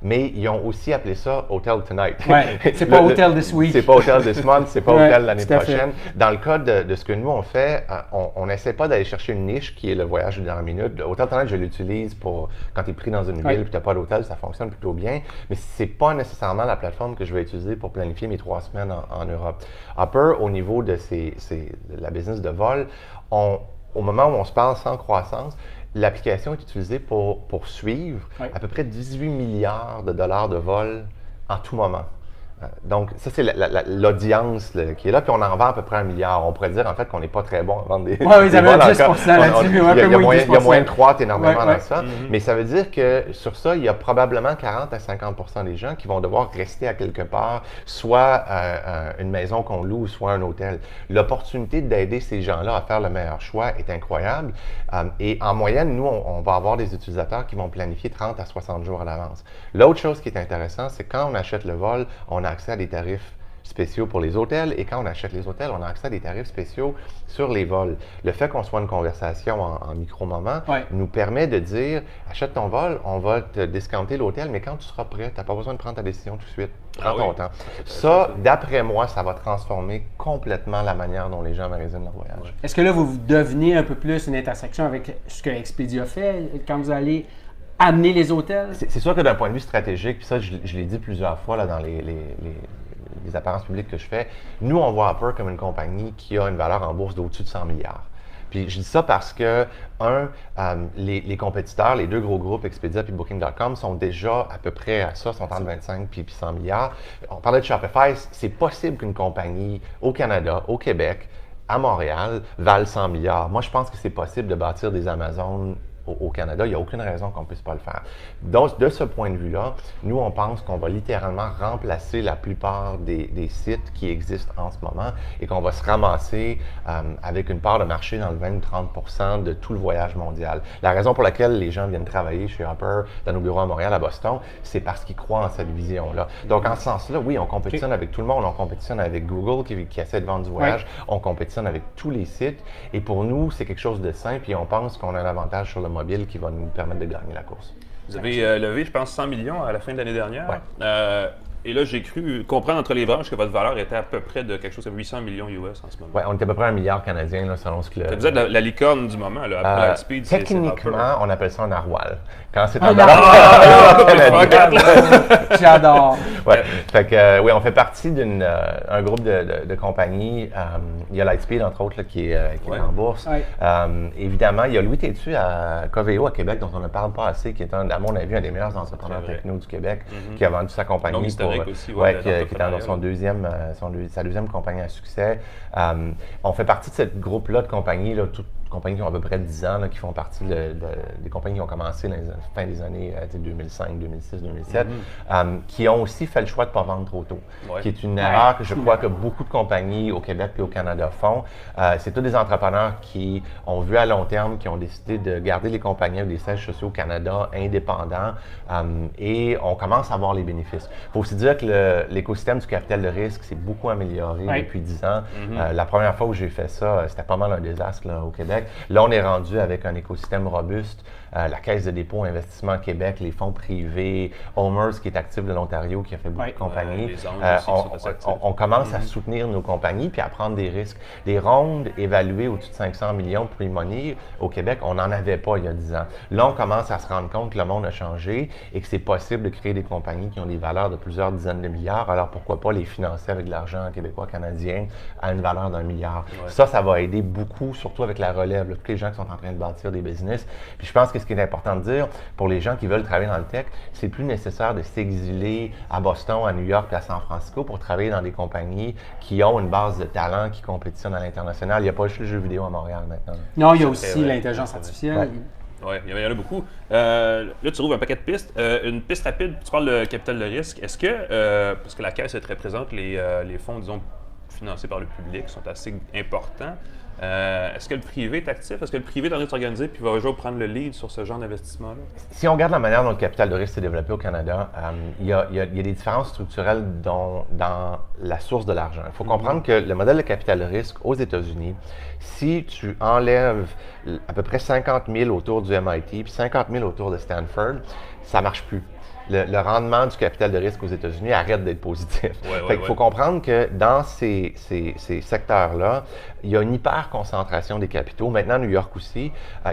Mais ils ont aussi appelé ça Hotel Tonight. Ouais. C'est pas Hotel This Week. C'est pas Hotel This Month, c'est pas Hotel l'année tout à prochaine. fait. Dans le cas de ce que nous on fait, on n'essaie pas d'aller chercher une niche qui est le voyage de dernière minute. Hotel Tonight, je l'utilise pour quand tu es pris dans une ville et tu n'as pas d'hôtel, ça fonctionne plutôt bien. Mais c'est pas nécessairement la plateforme que je vais utiliser pour planifier mes 3 semaines en Europe. Hopper, au niveau de la business de vol, au moment où on se parle sans croissance, l'application est utilisée pour suivre à peu près 18 milliards de dollars de vol en tout moment. Donc, ça, c'est l'audience qui est là, puis on en vend à peu près 1 milliard. On pourrait dire, en fait, qu'on n'est pas très bon à vendre des Oui, ils avaient 10 là-dessus. Il y a moyen de croître énormément dans ça. Mais ça veut dire que sur ça, il y a probablement 40 à 50 des gens qui vont devoir rester à quelque part, soit une maison qu'on loue, soit un hôtel. L'opportunité d'aider ces gens-là à faire le meilleur choix est incroyable. Et en moyenne, nous, on va avoir des utilisateurs qui vont planifier 30 à 60 jours à l'avance. L'autre chose qui est intéressante, c'est quand on achète le vol, on a accès à des tarifs spéciaux pour les hôtels et quand on achète les hôtels, on a accès à des tarifs spéciaux sur les vols. Le fait qu'on soit une conversation en micro-moment nous permet de dire achète ton vol, on va te discounter l'hôtel, mais quand tu seras prêt, tu n'as pas besoin de prendre ta décision tout de suite. Prends ton temps. Ça, d'après moi, ça va transformer complètement la manière dont les gens magasinent leur voyage. Est-ce que là, vous devenez un peu plus une intersection avec ce que Expedia fait quand vous allez amener les hôtels? C'est sûr que d'un point de vue stratégique, puis ça, je l'ai dit plusieurs fois là, dans les apparences publiques que je fais, nous, on voit Hopper comme une compagnie qui a une valeur en bourse d'au-dessus de 100 milliards. Puis je dis ça parce que, les compétiteurs, les 2 gros groupes, Expedia et Booking.com, sont déjà à peu près à ça, sont entre 25 puis 100 milliards. On parlait de Shopify, c'est possible qu'une compagnie au Canada, au Québec, à Montréal, vale 100 milliards. Moi, je pense que c'est possible de bâtir des Amazones au Canada, il n'y a aucune raison qu'on ne puisse pas le faire. Donc, de ce point de vue-là, nous, on pense qu'on va littéralement remplacer la plupart des sites qui existent en ce moment et qu'on va se ramasser avec une part de marché dans le 20-30% de tout le voyage mondial. La raison pour laquelle les gens viennent travailler chez Hopper, dans nos bureaux à Montréal, à Boston, c'est parce qu'ils croient en cette vision-là. Donc, en ce sens-là, oui, on compétitionne avec tout le monde. On compétitionne avec Google qui essaie de vendre du voyage. On compétitionne avec tous les sites. Et pour nous, c'est quelque chose de simple et on pense qu'on a un avantage sur le mobile qui va nous permettre de gagner la course. Vous avez levé, je pense, 100 millions à la fin de l'année dernière. Et là, j'ai cru comprendre entre les branches que votre valeur était à peu près de quelque chose de 800 millions US en ce moment. Oui, on était à peu près 1 milliard canadien, là, selon ce que Vous êtes la licorne du moment, là, après Lightspeed. Techniquement, on appelle ça un narwhal. Quand c'est Un en valeur canadienne. J'adore. Ouais. Fait que, oui, on fait partie d'un groupe de compagnies. Il y a Lightspeed, entre autres, là, qui est en bourse. Évidemment, il y a Louis Tétu à Coveo à Québec, dont on ne parle pas assez, qui est, à mon avis, un des meilleurs entrepreneurs techno du Québec, qui a vendu sa compagnie aussi, qui est dans sa deuxième compagnie à succès. On fait partie de ce groupe-là de compagnies. Là, compagnies qui ont à peu près 10 ans, là, qui font partie des compagnies qui ont commencé dans les fin des années 2005, 2006, 2007, qui ont aussi fait le choix de ne pas vendre trop tôt, qui est une erreur que je crois que beaucoup de compagnies au Québec et au Canada font. C'est tous des entrepreneurs qui ont vu à long terme, qui ont décidé de garder les compagnies avec des sièges sociaux au Canada indépendants et on commence à voir les bénéfices. Il faut aussi dire que l'écosystème du capital de risque s'est beaucoup amélioré depuis 10 ans. La première fois où j'ai fait ça, c'était pas mal un désastre là, au Québec. Là, on est rendu avec un écosystème robuste. La Caisse de dépôt investissement Québec, les fonds privés, Homers qui est actif de l'Ontario, qui a fait beaucoup de compagnies. On commence à soutenir nos compagnies puis à prendre des risques. Les rondes évaluées au-dessus de 500 millions de pre-money au Québec, on n'en avait pas il y a 10 ans. Là, on commence à se rendre compte que le monde a changé et que c'est possible de créer des compagnies qui ont des valeurs de plusieurs dizaines de milliards. Alors pourquoi pas les financer avec de l'argent québécois, canadien à une valeur d'1 milliard. Ça va aider beaucoup, surtout avec la relève, là, tous les gens qui sont en train de bâtir des business. Puis je pense que ce qui est important de dire, pour les gens qui veulent travailler dans le tech, c'est plus nécessaire de s'exiler à Boston, à New York et à San Francisco pour travailler dans des compagnies qui ont une base de talent qui compétitionnent à l'international. Il n'y a pas juste le jeu vidéo à Montréal maintenant. Non, il y a aussi l'intelligence artificielle. Oui, il y en a beaucoup. Là, tu trouves un paquet de pistes. Une piste rapide, tu parles de capital de risque. Est-ce que, parce que la Caisse est très présente, les fonds, disons, financés par le public sont assez importants, est-ce que le privé est actif? Est-ce que le privé est en train de s'organiser puis va un jour prendre le lead sur ce genre d'investissement-là? Si on regarde la manière dont le capital de risque s'est développé au Canada, il y a des différences structurelles dans la source de l'argent. Il faut comprendre que le modèle de capital de risque aux États-Unis, si tu enlèves à peu près 50 000 autour du MIT puis 50 000 autour de Stanford, ça ne marche plus. Le rendement du capital de risque aux États-Unis arrête d'être positif. Il faut comprendre que dans ces secteurs-là, il y a une hyper-concentration des capitaux, maintenant New York aussi,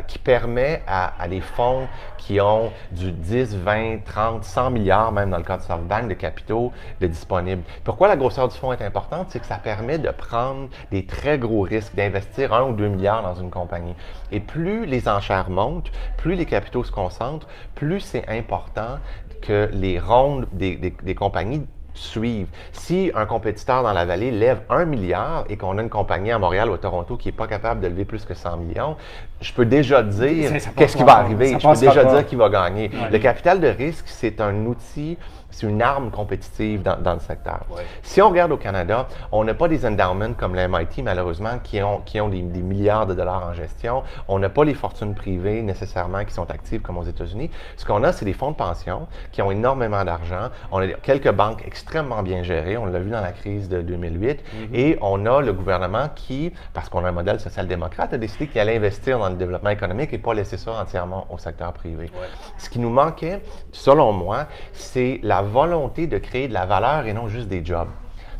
qui permet à des fonds qui ont du 10, 20, 30, 100 milliards, même dans le cas de SoftBank, de capitaux de disponibles. Pourquoi la grosseur du fonds est importante? C'est que ça permet de prendre des très gros risques, d'investir 1 ou 2 milliards dans une compagnie. Et plus les enchères montent, plus les capitaux se concentrent, plus c'est important que les rondes des compagnies suivent. Si un compétiteur dans la vallée lève 1 milliard et qu'on a une compagnie à Montréal ou à Toronto qui n'est pas capable de lever plus que 100 millions, je peux déjà dire qu'est-ce qui va arriver. Je peux déjà dire qui va gagner. Le capital de risque, c'est un outil, c'est une arme compétitive dans le secteur. Si on regarde au Canada, on n'a pas des endowments comme le MIT, malheureusement, qui ont des milliards de dollars en gestion. On n'a pas les fortunes privées nécessairement qui sont actives comme aux États-Unis. Ce qu'on a, c'est des fonds de pension qui ont énormément d'argent. On a quelques banques extrêmement bien gérées. On l'a vu dans la crise de 2008. Et on a le gouvernement qui, parce qu'on a un modèle social-démocrate, a décidé qu'il allait investir dans le développement économique et pas laisser ça entièrement au secteur privé. Ce qui nous manquait, selon moi, c'est la volonté de créer de la valeur et non juste des jobs.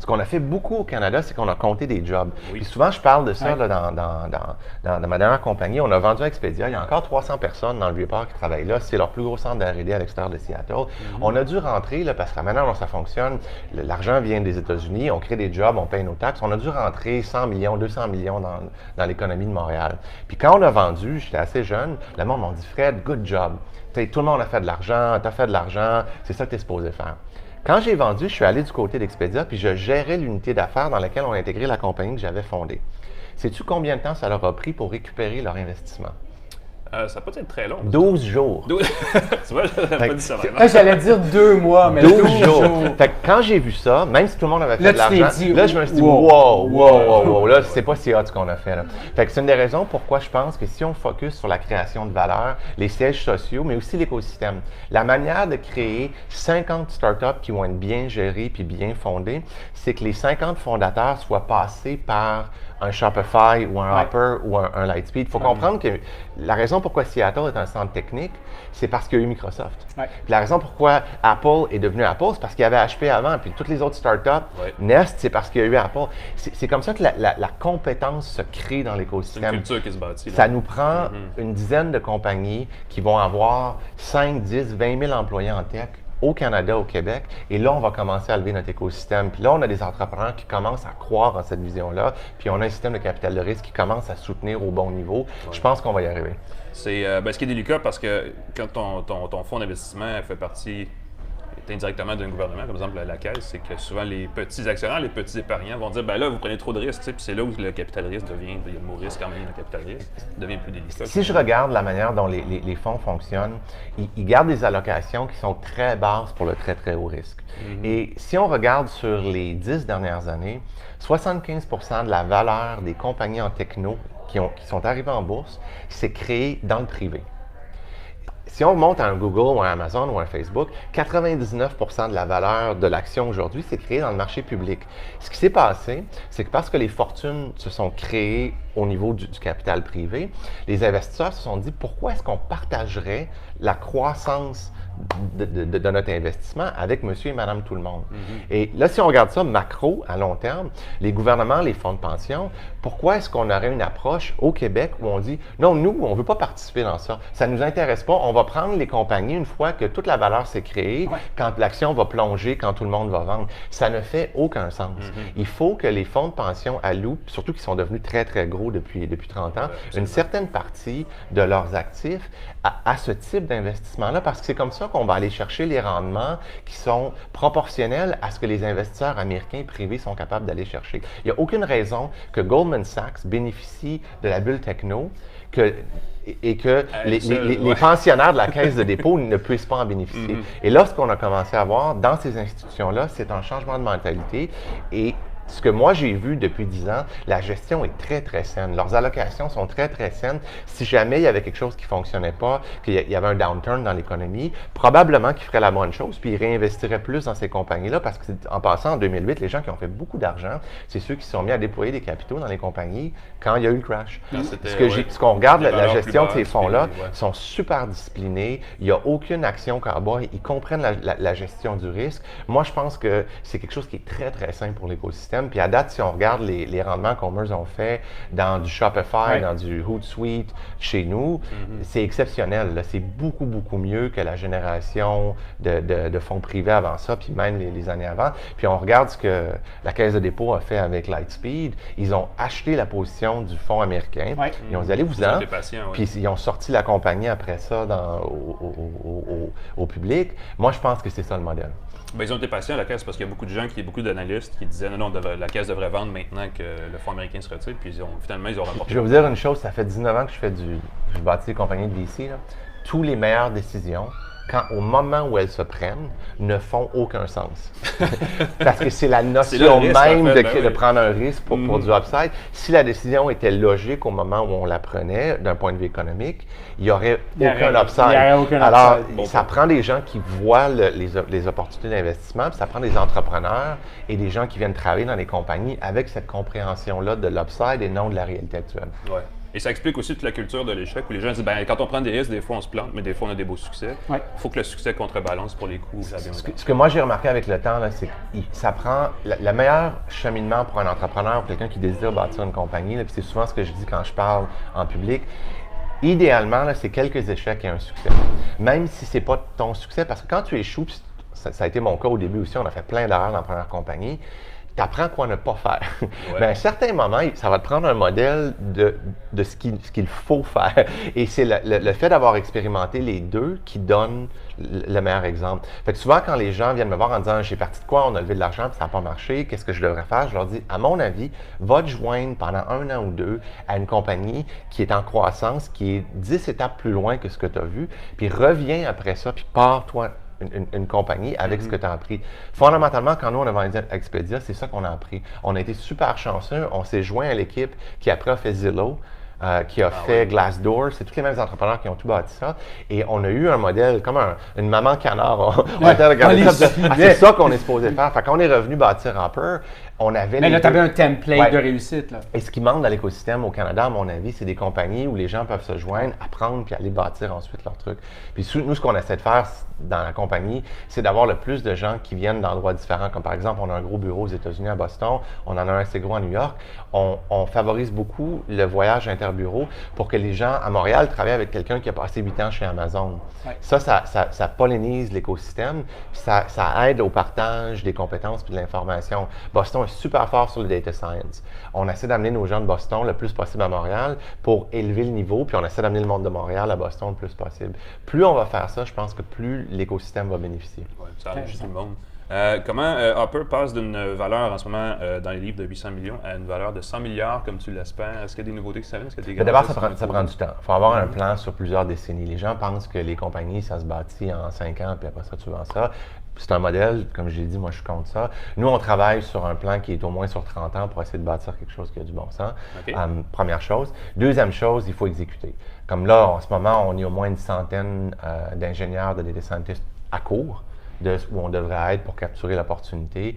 Ce qu'on a fait beaucoup au Canada, c'est qu'on a compté des jobs. Puis souvent, je parle de ça là, dans ma dernière compagnie. On a vendu à Expedia. Il y a encore 300 personnes dans le Vieux-Port qui travaillent là. C'est leur plus gros centre d'R&D à l'extérieur de Seattle. On a dû rentrer, là, parce que la manière dont ça fonctionne, l'argent vient des États-Unis, on crée des jobs, on paye nos taxes. On a dû rentrer 100 millions, 200 millions dans l'économie de Montréal. Puis quand on a vendu, j'étais assez jeune, le monde m'a dit « Fred, good job. Tout le monde a fait de l'argent, tu as fait de l'argent, c'est ça que tu es supposé faire. » Quand j'ai vendu, je suis allé du côté d'Expedia, puis je gérais l'unité d'affaires dans laquelle on a intégré la compagnie que j'avais fondée. Sais-tu combien de temps ça leur a pris pour récupérer leur investissement? Ça peut être très long. 12 jours. Tu vois, j'avais pas dit ça. J'allais dire 2 mois, mais 12 jours. Fait que quand j'ai vu ça, même si tout le monde avait fait de l'argent, là, je me suis dit, wow, là, c'est pas si hot ce qu'on a fait. Là. Fait que c'est une des raisons pourquoi je pense que si on focus sur la création de valeur, les sièges sociaux, mais aussi l'écosystème, la manière de créer 50 startups qui vont être bien gérées puis bien fondées, c'est que les 50 fondateurs soient passés par un Shopify ou un Hopper ou un Lightspeed. Il faut comprendre que la raison pourquoi Seattle est un centre technique, c'est parce qu'il y a eu Microsoft. Puis la raison pourquoi Apple est devenu Apple, c'est parce qu'il y avait HP avant. Puis toutes les autres startups, Nest, c'est parce qu'il y a eu Apple. C'est comme ça que la compétence se crée dans l'écosystème. C'est une culture qui se bâtit. Ça nous prend une dizaine de compagnies qui vont avoir 5, 10, 20 000 employés en tech au Canada, au Québec, et là, on va commencer à lever notre écosystème. Puis là, on a des entrepreneurs qui commencent à croire en cette vision-là, puis on a un système de capital de risque qui commence à soutenir au bon niveau. Je pense qu'on va y arriver. C'est ce qui est délicat parce que quand ton fonds d'investissement fait partie indirectement d'un gouvernement, comme par exemple la Caisse, c'est que souvent les petits actionnaires, les petits épargnants vont dire ben là, vous prenez trop de risques, puis c'est là où le capital risque devient, il y a le mot risque quand même, le capital risque devient plus délicat. Si je regarde la manière dont les fonds fonctionnent, ils gardent des allocations qui sont très basses pour le très, très haut risque. Et si on regarde sur les 10 dernières années, 75% de la valeur des compagnies en techno qui sont arrivées en bourse, c'est créé dans le privé. Si on monte à un Google ou un Amazon ou un Facebook, 99% de la valeur de l'action aujourd'hui, c'est créé dans le marché public. Ce qui s'est passé, c'est que parce que les fortunes se sont créées au niveau du capital privé, les investisseurs se sont dit pourquoi est-ce qu'on partagerait la croissance de notre investissement avec monsieur et madame tout le monde. Et là, si on regarde ça macro, à long terme, les gouvernements, les fonds de pension, pourquoi est-ce qu'on aurait une approche au Québec où on dit non, nous, on ne veut pas participer dans ça. Ça ne nous intéresse pas. On va prendre les compagnies une fois que toute la valeur s'est créée, quand l'action va plonger, quand tout le monde va vendre. Ça ne fait aucun sens. Il faut que les fonds de pension allouent, surtout qui sont devenus très, très gros depuis 30 ans, une certaine partie de leurs actifs à ce type d'investissement-là, parce que c'est comme ça qu'on va aller chercher les rendements qui sont proportionnels à ce que les investisseurs américains privés sont capables d'aller chercher. Il n'y a aucune raison que Goldman Sachs bénéficie de la bulle techno et que les pensionnaires de la Caisse de dépôt ne puissent pas en bénéficier. Et là, ce qu'on a commencé à voir dans ces institutions-là, c'est un changement de mentalité et ce que moi j'ai vu depuis 10 ans, la gestion est très, très saine. Leurs allocations sont très, très saines. Si jamais il y avait quelque chose qui ne fonctionnait pas, qu'il y avait un downturn dans l'économie, probablement qu'ils feraient la bonne chose, puis ils réinvestiraient plus dans ces compagnies-là, parce qu'en passant en 2008, les gens qui ont fait beaucoup d'argent, c'est ceux qui se sont mis à déployer des capitaux dans les compagnies quand il y a eu le crash. Ce qu'on regarde, la gestion de ces fonds-là, sont super disciplinés. Il n'y a aucune action cowboy. Ils comprennent la gestion du risque. Moi, je pense que c'est quelque chose qui est très, très sain pour l'écosystème. Puis à date, si on regarde les rendements qu'Omers ont fait dans du Shopify, dans du Hootsuite, chez nous, c'est exceptionnel. C'est beaucoup, beaucoup mieux que la génération de fonds privés avant ça, puis même les années avant. Puis on regarde ce que la Caisse de dépôt a fait avec Lightspeed. Ils ont acheté la position du fonds américain. Ils ont dit, allez-vous-en. Puis ils ont sorti la compagnie après ça au public. Moi, je pense que c'est ça le modèle. Bien, ils ont été patients à la Caisse parce qu'il y a beaucoup d'analystes qui disaient non, la Caisse devrait vendre maintenant que le fonds américain se retire, puis finalement, ils ont remporté. Je vais vous dire une chose, ça fait 19 ans que je bâtis des compagnies de VC. Tous les meilleures décisions, au moment où elles se prennent, ne font aucun sens. Parce que c'est la notion même de prendre un risque pour du upside. Si la décision était logique au moment où on la prenait, d'un point de vue économique, il n'y aurait aucun upside. Alors, ça prend des gens qui voient les opportunités d'investissement, puis ça prend des entrepreneurs et des gens qui viennent travailler dans les compagnies avec cette compréhension-là de l'upside et non de la réalité actuelle. Ouais. Et ça explique aussi toute la culture de l'échec où les gens disent quand on prend des risques, des fois on se plante, mais des fois on a des beaux succès. Il faut que le succès contrebalance pour les coups. Ce que moi j'ai remarqué avec le temps, c'est que ça prend le meilleur cheminement pour un entrepreneur, pour quelqu'un qui désire bâtir une compagnie, puis c'est souvent ce que je dis quand je parle en public. Idéalement, c'est quelques échecs et un succès. Même si ce n'est pas ton succès, parce que quand tu échoues, ça a été mon cas au début aussi, on a fait plein d'erreurs dans la première compagnie. Tu apprends quoi ne pas faire. Mais à un certain moment, ça va te prendre un modèle de ce qu'il faut faire. Et c'est le fait d'avoir expérimenté les deux qui donne le meilleur exemple. Fait que souvent, quand les gens viennent me voir en disant « j'ai parti de quoi, on a levé de l'argent, puis ça n'a pas marché, qu'est-ce que je devrais faire? » Je leur dis « à mon avis, va te joindre pendant 1 an ou 2 à une compagnie qui est en croissance, qui est 10 étapes plus loin que ce que tu as vu, puis reviens après ça, puis pars-toi une compagnie avec ce que tu as appris. Fondamentalement, quand nous, on a vendu Expedia, c'est ça qu'on a appris. On a été super chanceux. On s'est joint à l'équipe qui après a fait Zillow, qui a fait Glassdoor. C'est tous les mêmes entrepreneurs qui ont tout bâti ça. Et on a eu un modèle comme une maman canard. C'est ça qu'on est supposé faire. Fait quand on est revenu bâtir Hopper, on avait mais là, tu avais un template de réussite. Là. Et ce qui manque dans l'écosystème au Canada, à mon avis, c'est des compagnies où les gens peuvent se joindre, apprendre puis aller bâtir ensuite leur truc. Puis nous, ce qu'on essaie de faire dans la compagnie, c'est d'avoir le plus de gens qui viennent d'endroits différents. Comme par exemple, on a un gros bureau aux États-Unis, à Boston. On en a un assez gros à New York. On favorise beaucoup le voyage interbureau pour que les gens à Montréal travaillent avec quelqu'un qui a passé 8 ans chez Amazon. Ça pollinise l'écosystème. Ça aide au partage des compétences puis de l'information. Boston est super fort sur le data science. On essaie d'amener nos gens de Boston le plus possible à Montréal pour élever le niveau, puis on essaie d'amener le monde de Montréal à Boston le plus possible. Plus on va faire ça, je pense que plus l'écosystème va bénéficier. Ouais, ça enrichit tout le monde. Comment Hopper passe d'une valeur en ce moment dans les livres de 800 millions à une valeur de 100 milliards comme tu l'espères? Est-ce qu'il y a des nouveautés qui s'arrivent? D'abord, ça prend du temps. Il faut avoir un plan sur plusieurs décennies. Les gens pensent que les compagnies, ça se bâtit en 5 ans, puis après ça, tu vends ça. C'est un modèle, comme je l'ai dit, moi je suis contre ça. Nous, on travaille sur un plan qui est au moins sur 30 ans pour essayer de bâtir quelque chose qui a du bon sens. Okay. Première chose. Deuxième chose, il faut exécuter. Comme là, en ce moment, on est au moins une centaine d'ingénieurs, de data scientists à court. Où on devrait être pour capturer l'opportunité.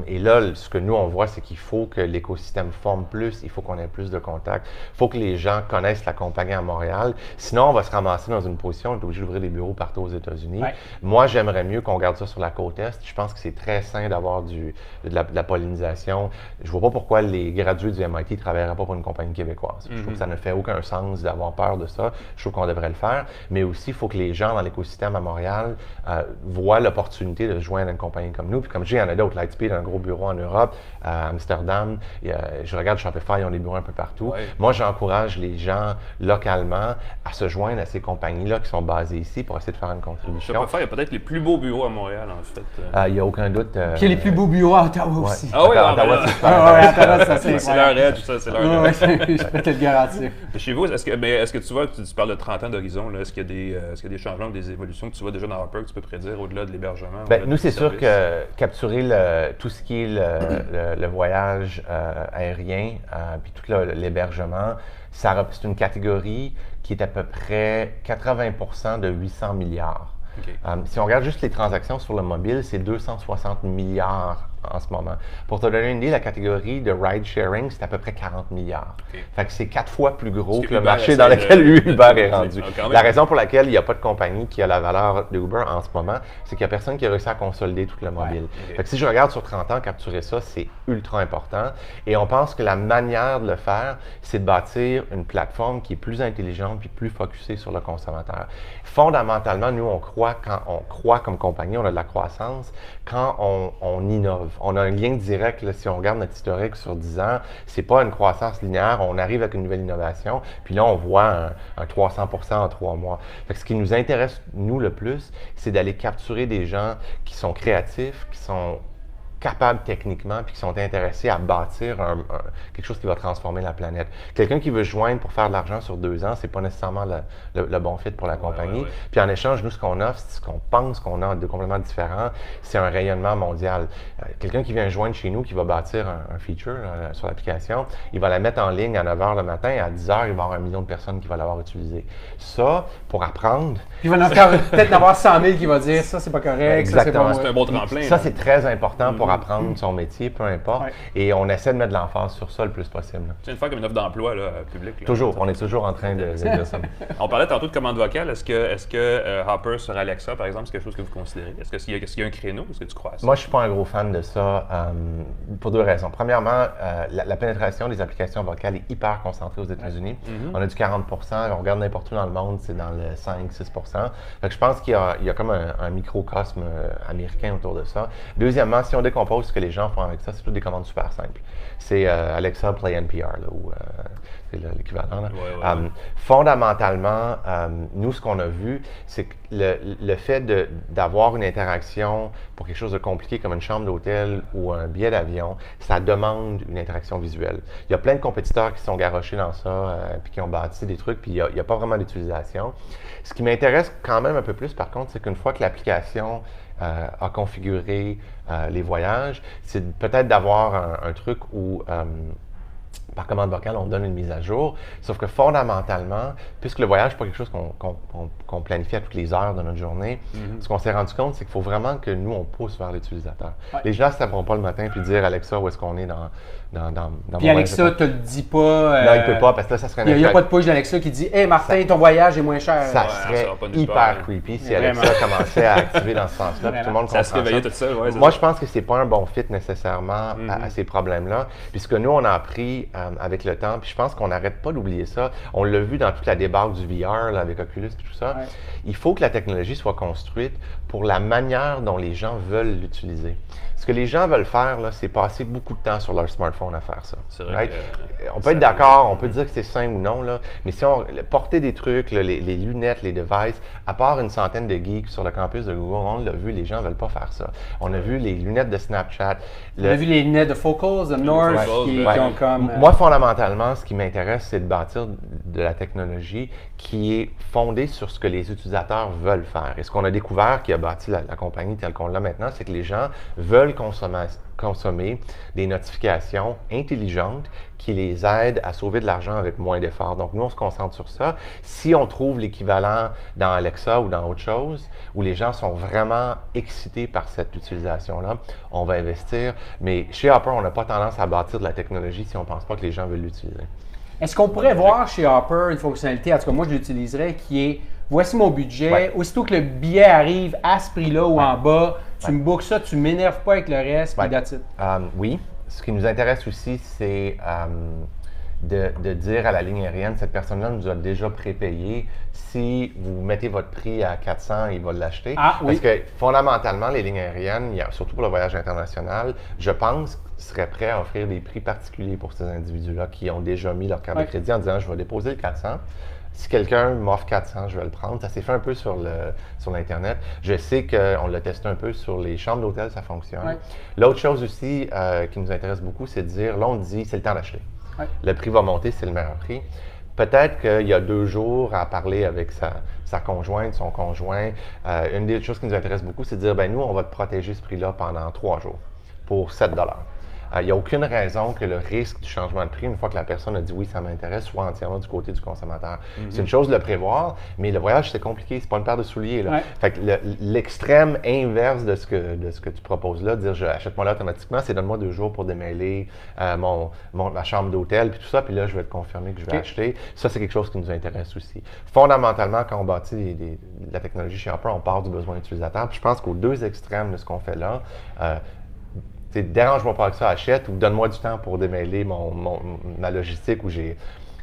Et là, ce que nous, on voit, c'est qu'il faut que l'écosystème forme plus, il faut qu'on ait plus de contacts, il faut que les gens connaissent la compagnie à Montréal. Sinon, on va se ramasser dans une position, on est obligé d'ouvrir des bureaux partout aux États-Unis. Ouais. Moi, j'aimerais mieux qu'on garde ça sur la côte Est. Je pense que c'est très sain d'avoir de la pollinisation. Je vois pas pourquoi les gradués du MIT ne travailleraient pas pour une compagnie québécoise. Je trouve que ça ne fait aucun sens d'avoir peur de ça. Je trouve qu'on devrait le faire. Mais aussi, il faut que les gens dans l'écosystème à Montréal voient l'opportunité de se joindre à une compagnie comme nous. Puis comme je dis, il y en a d'autres. Lightspeed a un gros bureau en Europe, à Amsterdam. Je regarde Shopify, ils ont des bureaux un peu partout. Ouais. Moi, j'encourage les gens localement à se joindre à ces compagnies-là qui sont basées ici pour essayer de faire une contribution. Shopify a peut-être les plus beaux bureaux à Montréal, en fait. Il n'y a aucun doute. Puis les plus beaux bureaux à Ottawa aussi. Ah oui, Ottawa, c'est leur edge, ça, c'est leur edge. Je peux te le garantir. Chez vous, est-ce que tu vois, tu parles de 30 ans d'horizon, est-ce qu'il y a des changements ou des évolutions que tu vois déjà dans Hopper que tu peux prédire au-delà de l'hébergement? Nous, c'est sûr que capturer tout ce qui est le voyage aérien, puis tout l'hébergement, c'est une catégorie qui est à peu près 80% de 800 milliards. Okay. Si on regarde juste les transactions sur le mobile, c'est 260 milliards en ce moment. Pour te donner une idée, la catégorie de ride-sharing, c'est à peu près 40 milliards. Okay. Fait que c'est 4 fois plus gros que le marché dans lequel Uber est rendu. La raison pour laquelle il n'y a pas de compagnie qui a la valeur d'Uber en ce moment, c'est qu'il n'y a personne qui a réussi à consolider tout le mobile. Ouais. Okay. Fait que si je regarde sur 30 ans, capturer ça, c'est ultra important. Et on pense que la manière de le faire, c'est de bâtir une plateforme qui est plus intelligente puis plus focusée sur le consommateur. Fondamentalement, nous, on croit comme compagnie, on a de la croissance quand on innove. On a un lien direct, là, si on regarde notre historique sur 10 ans, c'est pas une croissance linéaire, on arrive avec une nouvelle innovation, puis là, on voit un 300% en 3 mois. Fait que ce qui nous intéresse, nous, le plus, c'est d'aller capturer des gens qui sont créatifs, qui sont capables techniquement puis qui sont intéressés à bâtir quelque chose qui va transformer la planète. Quelqu'un qui veut se joindre pour faire de l'argent sur 2 ans, c'est pas nécessairement le bon fit pour la compagnie. Ouais. Puis en échange, nous, ce qu'on offre, ce qu'on pense qu'on a de complètement différent, c'est un rayonnement mondial. Quelqu'un qui vient joindre chez nous, qui va bâtir un feature sur l'application, il va la mettre en ligne à 9 h le matin, et à 10 h, il va y avoir 1 million de personnes qui vont l'avoir utilisé. Ça, pour apprendre... Puis il va peut-être en avoir 100 000 qui vont dire « ça, c'est pas correct, exactement. Ça, c'est un bon tremplin. » Ça, c'est très important pour apprendre son métier, peu importe. Ouais. Et on essaie de mettre de l'emphase sur ça le plus possible. Tu viens de faire comme une offre d'emploi publique. Toujours. On est toujours en train de dire ça. On parlait tantôt de commande vocale. Est-ce que Hopper sur Alexa, par exemple, c'est quelque chose que vous considérez? Est-ce qu'il y a un créneau? Est-ce que tu crois à ça? Moi, je ne suis pas un gros fan de ça pour 2 raisons. Premièrement, la pénétration des applications vocales est hyper concentrée aux États-Unis. On a du 40 on regarde n'importe où dans le monde, c'est dans le 5-6 Fait que je pense qu'il y a comme un microcosme américain autour de ça. Deuxièmement, si on décompose ce que les gens font avec ça, c'est toutes des commandes super simples. C'est Alexa Play NPR, là, ou c'est l'équivalent. Là. Ouais. Fondamentalement, nous, ce qu'on a vu, c'est que le fait d'avoir une interaction pour quelque chose de compliqué comme une chambre d'hôtel ou un billet d'avion, ça demande une interaction visuelle. Il y a plein de compétiteurs qui sont garochés dans ça, puis qui ont bâti des trucs, puis il n'y a pas vraiment d'utilisation. Ce qui m'intéresse quand même un peu plus, par contre, c'est qu'une fois que l'application a configuré les voyages, c'est peut-être d'avoir un truc où, par commande vocale, on donne une mise à jour. Sauf que fondamentalement, puisque le voyage n'est pas quelque chose qu'on planifie à toutes les heures de notre journée, ce qu'on s'est rendu compte, c'est qu'il faut vraiment que nous, on pousse vers l'utilisateur. Ouais. Les gens ne savront pas le matin puis dire Alexa où est-ce qu'on est dans puis Alexa ne te le dit pas. Non, il ne peut pas, parce que là, ça serait il n'y a pas de push d'Alexa qui dit Hey Martin, ton voyage est moins cher. Ça serait hyper creepy si Alexa commençait à activer dans ce sens-là. Tout le monde comprend ça. Tout seul, moi, je pense que ce n'est pas un bon fit nécessairement à ces problèmes-là. Puisque nous, on a appris avec le temps, puis je pense qu'on n'arrête pas d'oublier ça. On l'a vu dans toute la débâcle du VR là, avec Oculus et tout ça. Ouais. Il faut que la technologie soit construite pour la manière dont les gens veulent l'utiliser. Ce que les gens veulent faire, là, c'est passer beaucoup de temps sur leur smartphone à faire ça. C'est vrai Right? que, On peut être d'accord, on peut dire que c'est sain ou non, là, mais si on porter des trucs, là, les lunettes, les devices, à part une centaine de geeks sur le campus de Google, on l'a vu, les gens ne veulent pas faire ça. On a vu les lunettes de Snapchat. On a vu les lunettes de Focals, de North, qui ont comme... Moi, fondamentalement, ce qui m'intéresse, c'est de bâtir de la technologie qui est fondée sur ce que les utilisateurs veulent faire. Et ce qu'on a découvert, qui a bâti la compagnie telle qu'on l'a maintenant, c'est que les gens veulent consommer des notifications intelligentes qui les aident à sauver de l'argent avec moins d'efforts. Donc, nous, on se concentre sur ça. Si on trouve l'équivalent dans Alexa ou dans autre chose, où les gens sont vraiment excités par cette utilisation-là, on va investir. Mais chez Hopper, on n'a pas tendance à bâtir de la technologie si on ne pense pas que les gens veulent l'utiliser. Est-ce qu'on pourrait voir chez Hopper une fonctionnalité, en tout cas moi je l'utiliserais, qui est voici mon budget, aussitôt que le billet arrive à ce prix-là ou en bas, tu me bookes ça, tu ne m'énerves pas avec le reste, puis that's it. Oui. Ce qui nous intéresse aussi, c'est de dire à la ligne aérienne, cette personne-là nous a déjà prépayé. Si vous mettez votre prix à 400, il va l'acheter. Parce que fondamentalement, les lignes aériennes, surtout pour le voyage international, je pense seraient prêts à offrir des prix particuliers pour ces individus-là qui ont déjà mis leur carte de crédit en disant « je vais déposer le 400 ». Si quelqu'un m'offre 400, je vais le prendre. Ça s'est fait un peu sur l'Internet. Je sais qu'on l'a testé un peu sur les chambres d'hôtel, ça fonctionne. Ouais. L'autre chose aussi qui nous intéresse beaucoup, c'est de dire, là on dit, c'est le temps d'acheter. Ouais. Le prix va monter, c'est le meilleur prix. Peut-être qu'il y a 2 jours à parler avec sa conjointe, son conjoint. Une des choses qui nous intéresse beaucoup, c'est de dire, ben nous, on va te protéger ce prix-là pendant 3 jours pour 7 $. Il n'y a aucune raison que le risque du changement de prix, une fois que la personne a dit oui, ça m'intéresse, soit entièrement du côté du consommateur. C'est une chose de le prévoir, mais le voyage, c'est compliqué, c'est pas une paire de souliers. Là. Fait que l'extrême inverse de ce que tu proposes là, dire achète-moi là automatiquement, c'est donne-moi 2 jours pour démêler ma chambre d'hôtel, puis tout ça, puis là, je vais te confirmer que je vais acheter. Ça, c'est quelque chose qui nous intéresse aussi. Fondamentalement, quand on bâtit la technologie chez Hopper, on part du besoin utilisateur, puis je pense qu'aux 2 extrêmes de ce qu'on fait là, dérange-moi pas avec ça, achète, ou donne-moi du temps pour démêler ma logistique où j'ai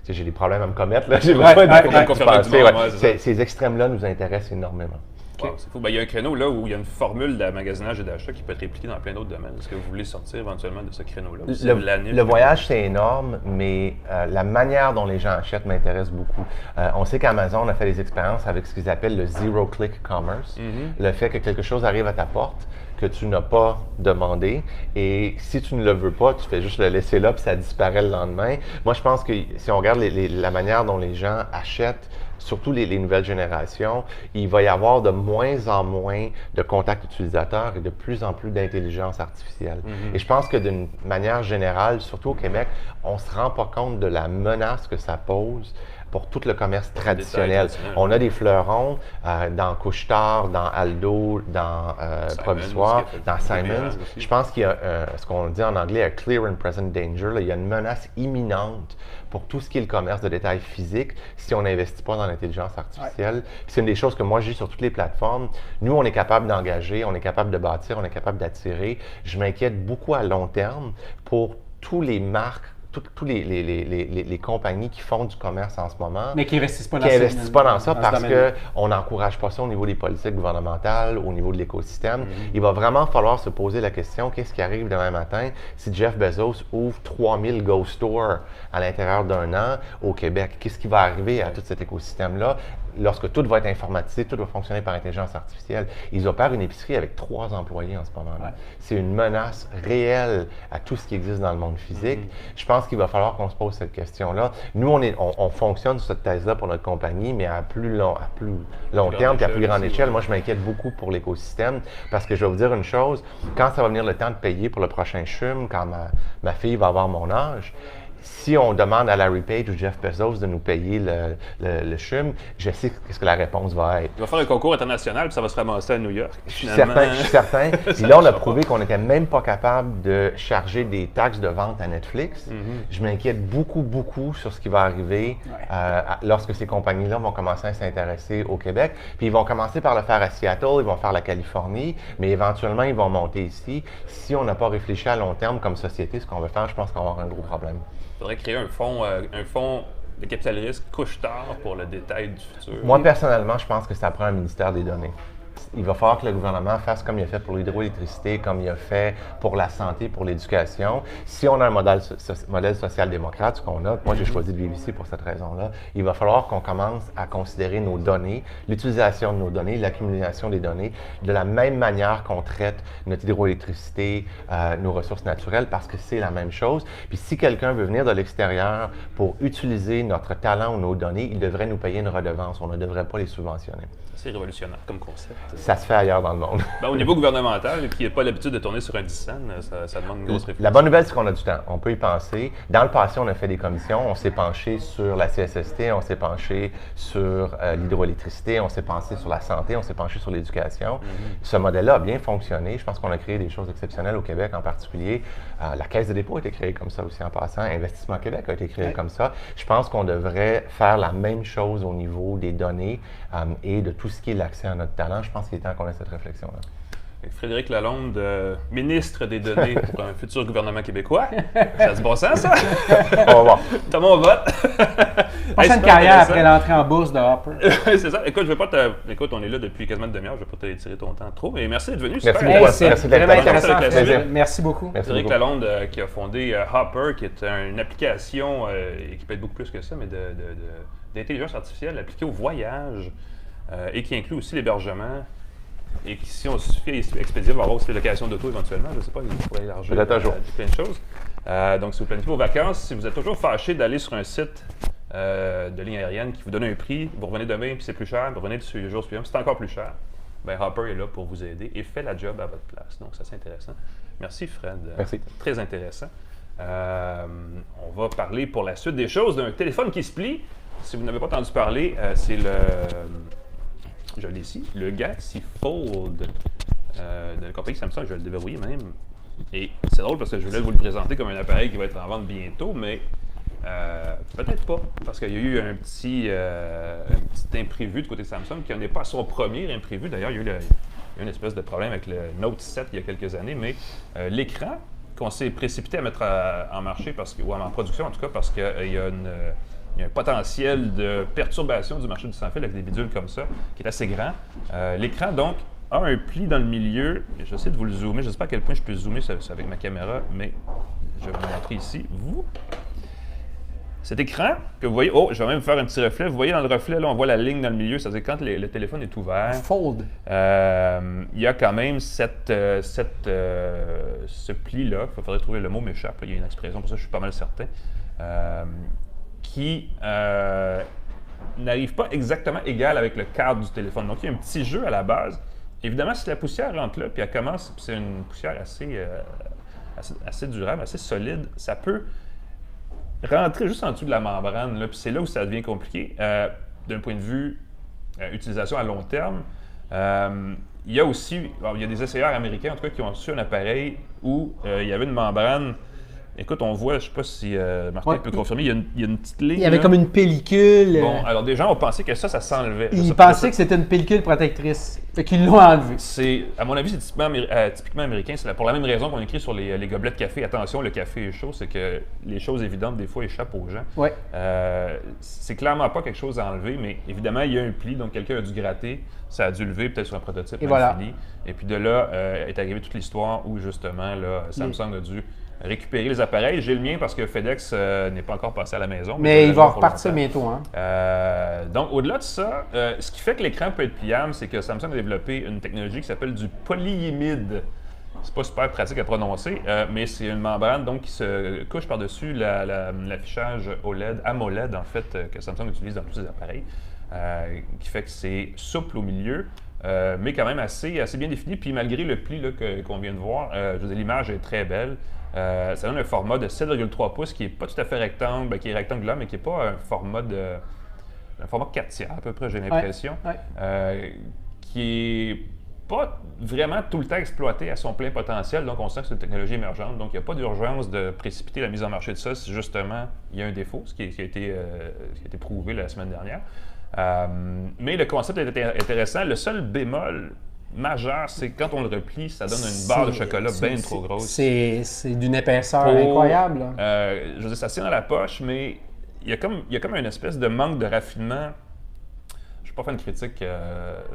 des problèmes à me commettre. Là. J'ai besoin de Ces extrêmes-là nous intéressent énormément. Wow, c'est fou. Ben, il y a un créneau là où il y a une formule de magasinage et d'achat qui peut être répliquée dans plein d'autres domaines. Est-ce que vous voulez sortir éventuellement de ce créneau-là? Le voyage, c'est énorme, mais la manière dont les gens achètent m'intéresse beaucoup. On sait qu'Amazon a fait des expériences avec ce qu'ils appellent le zero-click commerce. Le fait que quelque chose arrive à ta porte, que tu n'as pas demandé, et si tu ne le veux pas, tu fais juste le laisser là, puis ça disparaît le lendemain. Moi, je pense que si on regarde la manière dont les gens achètent, surtout les nouvelles générations, il va y avoir de moins en moins de contacts utilisateurs et de plus en plus d'intelligence artificielle. Et je pense que d'une manière générale, surtout au Québec, on ne se rend pas compte de la menace que ça pose pour tout le commerce traditionnel. On a des fleurons dans Couche-Tard, dans Aldo, dans Provisoire, dans Simons. Je pense qu'il y a ce qu'on dit en anglais, un clear and present danger. Là, il y a une menace imminente pour tout ce qui est le commerce de détail physique si on n'investit pas dans l'intelligence artificielle. C'est une des choses que moi j'ai sur toutes les plateformes. Nous, on est capable d'engager, on est capable de bâtir, on est capable d'attirer. Je m'inquiète beaucoup à long terme pour tous les marques, tous les compagnies qui font du commerce en ce moment. Mais qui n'investissent pas dans ça parce qu'on n'encourage pas ça au niveau des politiques gouvernementales, au niveau de l'écosystème. Il va vraiment falloir se poser la question, qu'est-ce qui arrive demain matin si Jeff Bezos ouvre 3000 Go Stores à l'intérieur d'un an au Québec? Qu'est-ce qui va arriver à tout cet écosystème-là? Lorsque tout va être informatisé, tout va fonctionner par intelligence artificielle. Ils opèrent une épicerie avec 3 employés en ce moment-là. C'est une menace réelle à tout ce qui existe dans le monde physique. Je pense qu'il va falloir qu'on se pose cette question-là. Nous, on fonctionne sur cette thèse-là pour notre compagnie, mais à plus long terme et à plus grande échelle. Moi, je m'inquiète beaucoup pour l'écosystème parce que je vais vous dire une chose, quand ça va venir le temps de payer pour le prochain CHUM, quand ma fille va avoir mon âge, si on demande à Larry Page ou Jeff Bezos de nous payer le CHUM, je sais ce que la réponse va être. Il va faire un concours international puis ça va se ramasser à New York. Je suis certain. Puis là, on a prouvé qu'on n'était même pas capable de charger des taxes de vente à Netflix. Je m'inquiète beaucoup sur ce qui va arriver lorsque ces compagnies-là vont commencer à s'intéresser au Québec. Puis ils vont commencer par le faire à Seattle, ils vont faire la Californie, mais éventuellement, ils vont monter ici. Si on n'a pas réfléchi à long terme comme société, ce qu'on veut faire, je pense qu'on va avoir un gros problème. faudrait créer un fonds de capital risque couche-tard pour le détail du futur. Moi, personnellement, je pense que ça prend un ministère des données. Il va falloir que le gouvernement fasse comme il a fait pour l'hydroélectricité, comme il a fait pour la santé, pour l'éducation. Si on a un modèle social-démocrate, ce qu'on a, moi j'ai choisi de vivre ici pour cette raison-là, il va falloir qu'on commence à considérer nos données, l'utilisation de nos données, l'accumulation des données, de la même manière qu'on traite notre hydroélectricité, nos ressources naturelles, parce que c'est la même chose. Puis si quelqu'un veut venir de l'extérieur pour utiliser notre talent ou nos données, il devrait nous payer une redevance. On ne devrait pas les subventionner. C'est révolutionnaire comme concept. Ça se fait ailleurs dans le monde. Ben, au niveau gouvernemental, qui n'a pas l'habitude de tourner sur un 10 cents, ça demande une grosse réflexion. La bonne nouvelle, c'est qu'on a du temps. On peut y penser. Dans le passé, on a fait des commissions. On s'est penché sur la CSST, on s'est penché sur l'hydroélectricité, on s'est penché sur la santé, on s'est penché sur l'éducation. Ce modèle-là a bien fonctionné. Je pense qu'on a créé des choses exceptionnelles au Québec en particulier. La Caisse de dépôt a été créée comme ça aussi en passant. Investissement Québec a été créé comme ça. Je pense qu'on devrait faire la même chose au niveau des données et de tout ce qui est l'accès à notre talent. Je pense qu'il est temps qu'on ait cette réflexion-là. Frédéric Lalonde, ministre des Données pour un futur gouvernement québécois. Ça a du bon sens, ça? On va voir. T'as mon vote. Prochaine carrière après l'entrée en bourse de Hopper. C'est ça. Écoute, Écoute, on est là depuis quasiment une demi-heure. Je ne vais pas t'étirer ton temps trop, mais merci d'être venu. Merci Super. beaucoup. C'est Merci d'être vraiment là. intéressant. Merci avec la Merci beaucoup. Merci Frédéric beaucoup. Lalonde qui a fondé Hopper, qui est une application et qui peut être beaucoup plus que ça, mais d'intelligence artificielle appliquée au voyage et qui inclut aussi l'hébergement. Et qui, si on suffit à expédier, on va avoir aussi la location d'auto éventuellement. Je ne sais pas, il pourrait élargir Peut-être un jour. plein de choses. Donc, si vous planifiez vos vacances, si vous êtes toujours fâché d'aller sur un site de ligne aérienne qui vous donne un prix, vous revenez demain puis c'est plus cher, vous revenez sur le jour suivant, c'est encore plus cher, bien Hopper est là pour vous aider et fait la job à votre place. Donc, ça c'est intéressant. Merci Fred. Merci. Très intéressant. On va parler pour la suite des choses d'un téléphone qui se plie. Si vous n'avez pas entendu parler, c'est je l'ai ici, le Galaxy Fold de la compagnie Samsung. Je vais le déverrouiller même. Et c'est drôle parce que je voulais vous le présenter comme un appareil qui va être en vente bientôt, mais peut-être pas, parce qu'il y a eu un petit imprévu du côté de Samsung qui n'est pas son premier imprévu. D'ailleurs, il y a eu une espèce de problème avec le Note 7 il y a quelques années, mais l'écran qu'on s'est précipité à mettre en marché, ou en production en tout cas, parce qu'il y a un potentiel de perturbation du marché du sans-fil avec des bidules comme ça, qui est assez grand. L'écran, donc, a un pli dans le milieu. J'essaie de vous le zoomer. Je ne sais pas à quel point je peux zoomer ça avec ma caméra, mais je vais vous montrer ici. Cet écran que vous voyez, je vais même faire un petit reflet. Vous voyez dans le reflet, là, on voit la ligne dans le milieu. C'est-à-dire quand le téléphone est ouvert, Fold. il y a quand même ce pli-là. Il faudrait trouver le mot m'échappe. Il y a une expression pour ça, je suis pas mal certain. Qui n'arrive pas exactement égal avec le cadre du téléphone. Donc, il y a un petit jeu à la base. Évidemment, si la poussière rentre là, puis elle commence, puis c'est une poussière assez durable, assez solide, ça peut rentrer juste en dessous de la membrane, là, puis c'est là où ça devient compliqué. D'un point de vue utilisation à long terme, il y a aussi, il y a des essayeurs américains, en tout cas, qui ont reçu un appareil où il y avait une membrane. Écoute, on voit, je ne sais pas si Martin peut confirmer, il y a une petite ligne. Il y avait comme une pellicule. Bon, alors des gens ont pensé que ça s'enlevait. Ils pensaient que c'était une pellicule protectrice. Fait qu'ils l'ont enlevé. À mon avis, c'est typiquement américain. C'est pour la même raison qu'on écrit sur les gobelets de café. Attention, le café est chaud, c'est que les choses évidentes, des fois, échappent aux gens. Ouais. C'est clairement pas quelque chose à enlever, mais évidemment, il y a un pli, donc quelqu'un a dû gratter. Ça a dû lever peut-être sur un prototype fini. Et puis de là est arrivée toute l'histoire où justement, là, Samsung a dû récupérer les appareils. J'ai le mien parce que FedEx n'est pas encore passé à la maison. Mais il va repartir bientôt. Hein? Donc, au-delà de ça, ce qui fait que l'écran peut être pliable, c'est que Samsung a développé une technologie qui s'appelle du polyimide. C'est pas super pratique à prononcer, mais c'est une membrane donc, qui se couche par-dessus l'affichage AMOLED, en fait, que Samsung utilise dans tous ses appareils, qui fait que c'est souple au milieu. Mais quand même assez bien défini. Puis malgré le pli qu'on vient de voir, je veux dire, l'image est très belle. Ça donne un format de 7,3 pouces qui n'est pas tout à fait rectangle, qui est rectangulaire, mais qui n'est pas un format 4 tiers à peu près, j'ai l'impression, qui n'est pas vraiment tout le temps exploité à son plein potentiel. Donc on sent que c'est une technologie émergente. Donc il n'y a pas d'urgence de précipiter la mise en marché de ça si justement il y a un défaut, ce qui a été prouvé la semaine dernière. Mais le concept est intéressant. Le seul bémol, majeur, c'est quand on le replie, ça donne une barre de chocolat bien trop grosse. C'est d'une épaisseur incroyable. Je veux dire, ça tient dans la poche, mais il y a comme une espèce de manque de raffinement. Je ne vais pas faire une critique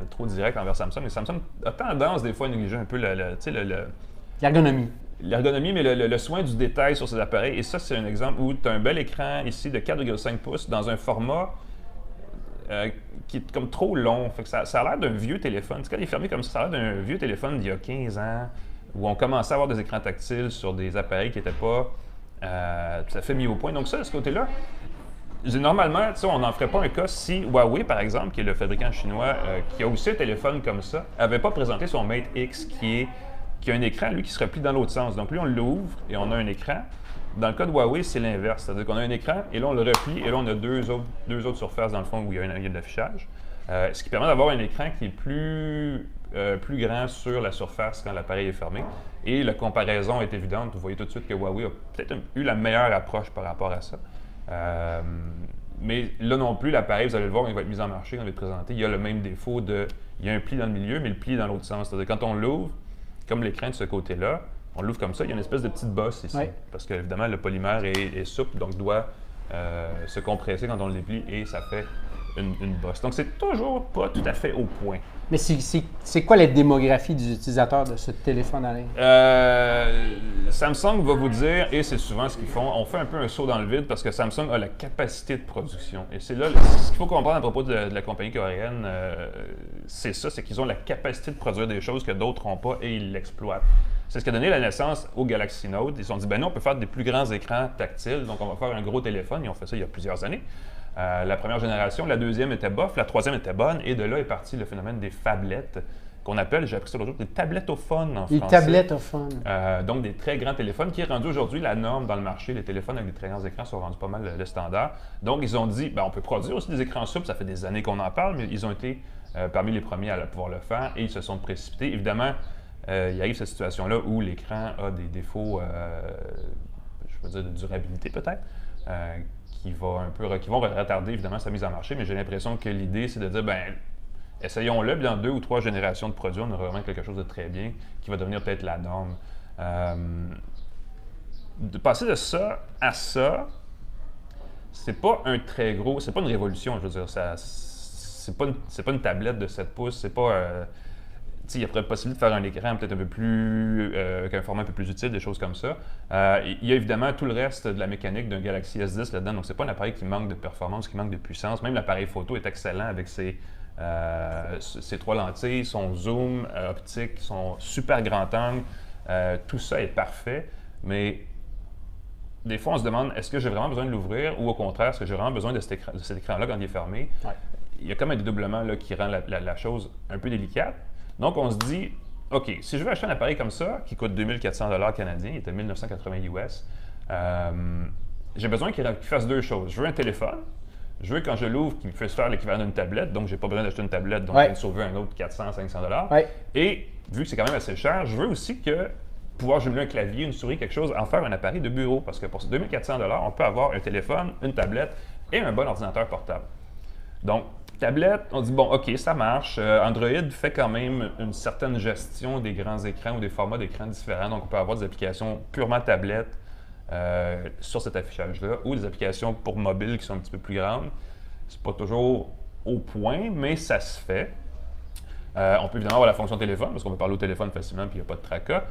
trop directe envers Samsung, mais Samsung a tendance des fois à négliger un peu l'ergonomie. L'ergonomie, mais le soin du détail sur ces appareils. Et ça, c'est un exemple où tu as un bel écran ici de 4,5 pouces dans un format qui est comme trop long. Fait que ça a l'air d'un vieux téléphone. Quand il est fermé comme ça a l'air d'un vieux téléphone d'il y a 15 ans, où on commençait à avoir des écrans tactiles sur des appareils qui n'étaient pas tout à fait mis au point. Donc ça, de ce côté-là, normalement, on n'en ferait pas un cas si Huawei, par exemple, qui est le fabricant chinois, qui a aussi un téléphone comme ça, n'avait pas présenté son Mate X qui a un écran, lui, qui se replie dans l'autre sens. Donc lui, on l'ouvre et on a un écran. Dans le cas de Huawei, c'est l'inverse. C'est-à-dire qu'on a un écran et là, on le replie et là, on a deux autres surfaces, dans le fond, où il y a de l'affichage. Ce qui permet d'avoir un écran qui est plus grand sur la surface quand l'appareil est fermé. Et la comparaison est évidente. Vous voyez tout de suite que Huawei a peut-être eu la meilleure approche par rapport à ça. Mais là non plus, l'appareil, vous allez le voir, il va être mis en marché, on va le présenter. Il y a le même défaut il y a un pli dans le milieu, mais le pli est dans l'autre sens. C'est-à-dire quand on l'ouvre, comme l'écran de ce côté-là, on l'ouvre comme ça, il y a une espèce de petite bosse ici. Oui. Parce que, évidemment, le polymère est souple, donc doit se compresser quand on le déplie et ça fait une bosse. Donc, c'est toujours pas tout à fait au point. Mais c'est quoi la démographie des utilisateurs de ce téléphone à Samsung va vous dire, et c'est souvent ce qu'ils font, on fait un peu un saut dans le vide parce que Samsung a la capacité de production. Et c'est là, ce qu'il faut comprendre à propos de la compagnie coréenne, c'est ça, c'est qu'ils ont la capacité de produire des choses que d'autres n'ont pas et ils l'exploitent. C'est ce qui a donné la naissance au Galaxy Note. Ils se sont dit, ben non, on peut faire des plus grands écrans tactiles, donc on va faire un gros téléphone. Ils ont fait ça il y a plusieurs années. La première génération, la deuxième était bof, la troisième était bonne, et de là est parti le phénomène des phablettes, qu'on appelle, j'ai appris ça l'autre jour, des tablettophones en français. Des tablettophones. Donc des très grands téléphones, qui est rendu aujourd'hui la norme dans le marché. Les téléphones avec des très grands écrans sont rendus pas mal le standard. Donc ils ont dit, ben, on peut produire aussi des écrans souples, ça fait des années qu'on en parle, mais ils ont été parmi les premiers à pouvoir le faire, et ils se sont précipités. Évidemment, il arrive cette situation-là où l'écran a des défauts, je veux dire, de durabilité peut-être, qui vont retarder évidemment sa mise en marché, mais j'ai l'impression que l'idée, c'est de dire, ben essayons-le, puis dans 2 ou 3 générations de produits, on aura vraiment quelque chose de très bien, qui va devenir peut-être la norme. De passer de ça à ça, c'est pas un très gros, c'est pas une révolution, je veux dire, c'est pas une tablette de 7 pouces, c'est pas... il y a possibilité de faire un écran peut-être un peu plus, avec un format un peu plus utile, des choses comme ça. Il y a évidemment tout le reste de la mécanique d'un Galaxy S10 là-dedans, donc c'est pas un appareil qui manque de performance, qui manque de puissance. Même l'appareil photo est excellent avec ses 3 lentilles, son zoom optique, son super grand angle. Tout ça est parfait, mais des fois on se demande, est-ce que j'ai vraiment besoin de l'ouvrir ou au contraire, est-ce que j'ai vraiment besoin de cet écran-là quand il est fermé? Ouais. Il y a comme un dédoublement là, qui rend la chose un peu délicate. Donc, on se dit, OK, si je veux acheter un appareil comme ça, qui coûte 2400 $ canadiens, il était 1980 US, j'ai besoin qu'il fasse 2 choses. Je veux un téléphone, je veux quand je l'ouvre qu'il me fasse faire l'équivalent d'une tablette, donc je n'ai pas besoin d'acheter une tablette, donc je vais me sauver un autre 400-500 $. Ouais. Et vu que c'est quand même assez cher, je veux aussi pouvoir jumeler un clavier, une souris, quelque chose, en faire un appareil de bureau, parce que pour ces 2400 $, on peut avoir un téléphone, une tablette et un bon ordinateur portable. Donc, tablette, on dit, bon, OK, ça marche. Android fait quand même une certaine gestion des grands écrans ou des formats d'écran différents. Donc, on peut avoir des applications purement tablette sur cet affichage-là ou des applications pour mobile qui sont un petit peu plus grandes. C'est pas toujours au point, mais ça se fait. On peut évidemment avoir la fonction téléphone parce qu'on peut parler au téléphone facilement puis il n'y a pas de tracas.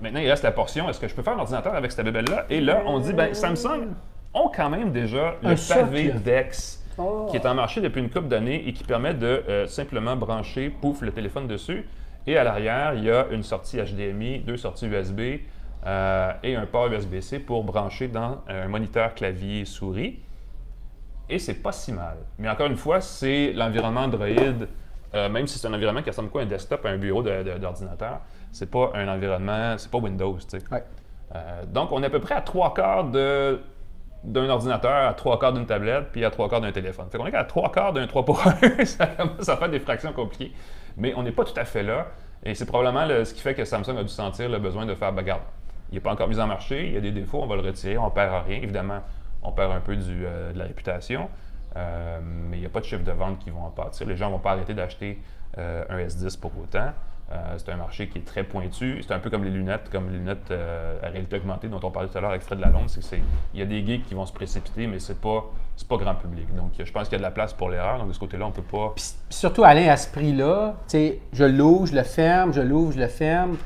Maintenant, il reste la portion, est-ce que je peux faire un ordinateur avec cette bébelle-là? Et là, on dit, ben Samsung ont quand même déjà le pavé DeX qui est en marché depuis une couple d'années et qui permet de simplement brancher, pouf, le téléphone dessus. Et à l'arrière, il y a une sortie HDMI, 2 sorties USB et un port USB-C pour brancher dans un moniteur clavier souris. Et c'est pas si mal. Mais encore une fois, c'est l'environnement Android, même si c'est un environnement qui ressemble quoi un desktop, un bureau d'ordinateur, c'est pas un environnement, c'est pas Windows, tu sais. Ouais. Donc, on est à peu près à 3/4 d'un ordinateur, à 3/4 d'une tablette, puis à 3/4 d'un téléphone. Fait qu'on est à 3/4 d'un 3/1, ça commence à faire des fractions compliquées. Mais on n'est pas tout à fait là, et c'est probablement ce qui fait que Samsung a dû sentir le besoin de faire, ben, regarde, il n'est pas encore mis en marché, il y a des défauts, on va le retirer, on ne perd rien. Évidemment, on perd un peu de la réputation, mais il n'y a pas de chiffre de vente qui vont en pâtir. Les gens ne vont pas arrêter d'acheter un S10 pour autant. C'est un marché qui est très pointu. C'est un peu comme les lunettes à réalité augmentée dont on parlait tout à l'heure avec Fred Lalonde. Il y a des geeks qui vont se précipiter, mais c'est pas grand public. Donc, je pense qu'il y a de la place pour l'erreur. Donc, de ce côté-là, on peut pas... Puis surtout, Alain, à ce prix-là, tu sais, je l'ouvre, je le ferme, je l'ouvre, je le ferme.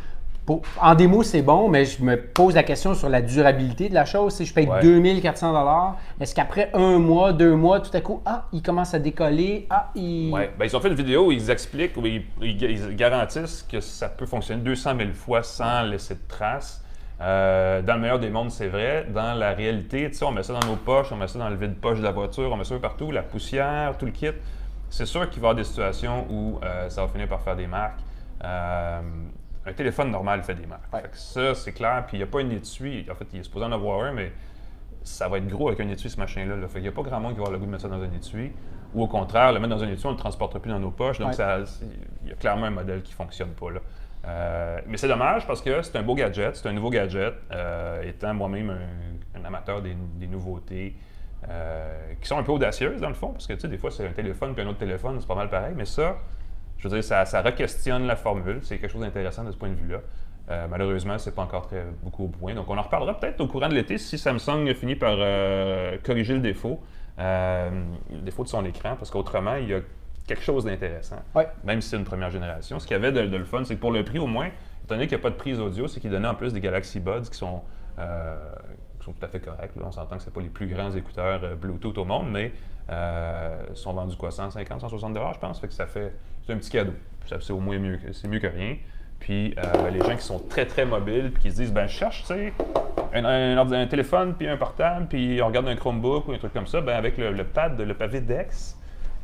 En démo, c'est bon, mais je me pose la question sur la durabilité de la chose. Si je paye 2400 $, est-ce qu'après 1 mois, 2 mois, tout à coup, il commence à décoller, Oui, ils ont fait une vidéo où ils expliquent, où ils garantissent que ça peut fonctionner 200 000 fois sans laisser de traces. Dans le meilleur des mondes, c'est vrai. Dans la réalité, tu sais, on met ça dans nos poches, on met ça dans le vide-poche de la voiture, on met ça partout, la poussière, tout le kit. C'est sûr qu'il va y avoir des situations où ça va finir par faire des marques. Un téléphone normal fait des marques. Fait que ça, c'est clair. Puis il n'y a pas un étui. En fait, il est supposé en avoir un, mais ça va être gros avec un étui, ce machin-là. Fait qu'il n'y a pas grand monde qui va avoir le goût de mettre ça dans un étui. Ou au contraire, le mettre dans un étui, on ne le transportera plus dans nos poches. Donc, il y a clairement un modèle qui ne fonctionne pas, là. Mais c'est dommage parce que c'est un beau gadget, c'est un nouveau gadget. Étant moi-même un amateur des nouveautés qui sont un peu audacieuses, dans le fond, parce que, tu sais, des fois, c'est un téléphone puis un autre téléphone, c'est pas mal pareil. Mais ça, je veux dire, ça re-questionne la formule. C'est quelque chose d'intéressant de ce point de vue-là. Malheureusement, c'est pas encore beaucoup au point. Donc, on en reparlera peut-être au courant de l'été si Samsung finit par corriger le défaut de son écran, parce qu'autrement, il y a quelque chose d'intéressant, même si c'est une première génération. Ce qu'il y avait de le fun, c'est que pour le prix, au moins, étant donné qu'il n'y a pas de prise audio, c'est qu'il donnait en plus des Galaxy Buds qui sont tout à fait corrects. Là. On s'entend que ce pas les plus grands écouteurs Bluetooth au monde, mais sont vendus quoi, 150, 160 $, je pense. Fait que c'est un petit cadeau. C'est au moins mieux que rien. Puis les gens qui sont très, très mobiles puis qui se disent, je cherche, tu sais, un téléphone puis un portable, puis on regarde un Chromebook ou un truc comme ça, avec le pavé Dex,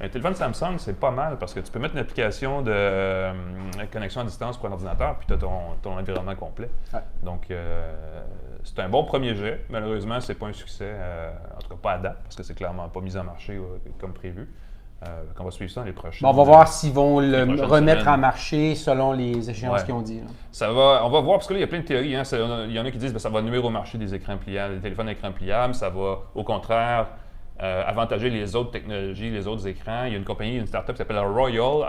un téléphone Samsung, c'est pas mal parce que tu peux mettre une application de connexion à distance pour un ordinateur puis tu as ton environnement complet. Donc, c'est un bon premier jet. Malheureusement, c'est pas un succès, en tout cas pas à date, parce que c'est clairement pas mis en marché comme prévu. On va suivre ça dans les prochaines. On va voir s'ils vont le remettre en marché selon les échéances qu'ils ont dit. On va voir, parce que là, il y a plein de théories. Il y en a qui disent que ça va nuire au marché des écrans pliables, des téléphones à écran pliable. Ça va, au contraire, avantager les autres technologies, les autres écrans. Il y a une start-up qui s'appelle Royole,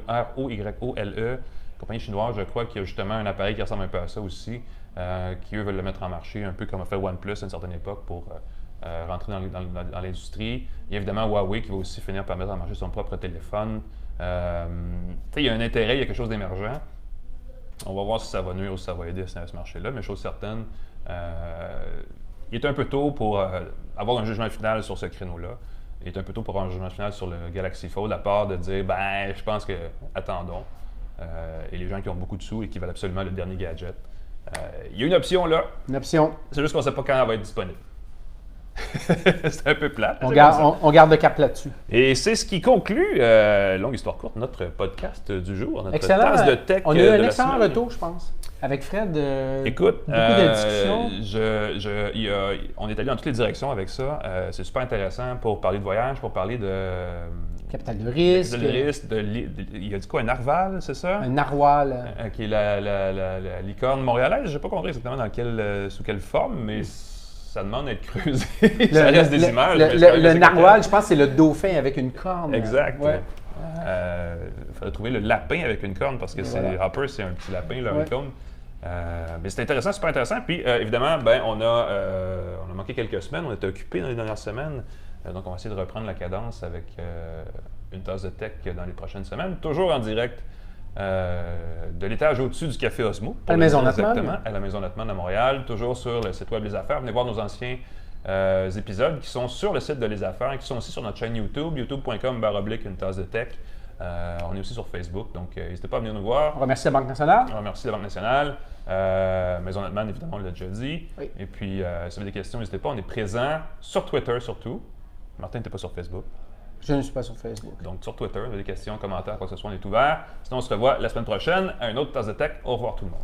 R-O-Y-O-L-E, compagnie chinoise, je crois, qui a justement un appareil qui ressemble un peu à ça aussi, qui, eux, veulent le mettre en marché, un peu comme a fait OnePlus à une certaine époque pour rentrer dans l'industrie. Il y a évidemment Huawei qui va aussi finir par mettre en marché son propre téléphone. Il y a un intérêt, il y a quelque chose d'émergent. On va voir si ça va nuire ou si ça va aider à ce marché-là, mais chose certaine, il est un peu tôt pour avoir un jugement final sur ce créneau-là. Il est un peu tôt pour avoir un jugement final sur le Galaxy Fold, à part de dire, je pense que, attendons. Et les gens qui ont beaucoup de sous et qui veulent absolument le dernier gadget. Il y a une option là. Une option. C'est juste qu'on ne sait pas quand elle va être disponible. C'est un peu plate. On garde le cap là-dessus. Et c'est ce qui conclut, longue histoire courte, notre podcast du jour, notre excellent. tasse de tech. On a eu un excellent retour, je pense. Avec Fred, écoute, beaucoup de discussions. On est allé dans toutes les directions avec ça. C'est super intéressant pour parler de voyage, pour parler de... Capital de risque. Il a dit quoi, un narval, c'est ça? Un narwal. Qui est la licorne montréalaise. Je n'ai pas compris exactement sous quelle forme, mais ça demande d'être creusé. Ça reste des images. Le narwal, je pense que c'est le dauphin avec une corne. Exact. Il fallait trouver le lapin avec une corne parce que Hopper, c'est un petit lapin, là, une corne. Mais c'est intéressant, super intéressant. Puis évidemment, on a manqué quelques semaines, on était occupés dans les dernières semaines. Donc on va essayer de reprendre la cadence avec une tasse de tech dans les prochaines semaines. Toujours en direct de l'étage au-dessus du Café Osmo. À la Maison Natman. Exactement, à la Maison Natman à Montréal. Toujours sur le site web Les Affaires. Venez voir nos anciens épisodes qui sont sur le site de Les Affaires et qui sont aussi sur notre chaîne YouTube, youtube.com/une tasse de tech. On est aussi sur Facebook, donc n'hésitez pas à venir nous voir. On remercie la Banque nationale. On remercie la Banque nationale. Maison Natman, évidemment, on l'a déjà dit. Oui. Et puis, si vous avez des questions, n'hésitez pas. On est présent sur Twitter surtout. Martin n'était pas sur Facebook. Je ne suis pas sur Facebook. Donc, sur Twitter, vous avez des questions, commentaires, quoi que ce soit, on est ouvert. Sinon, on se revoit la semaine prochaine à une autre tasse de tech. Au revoir tout le monde.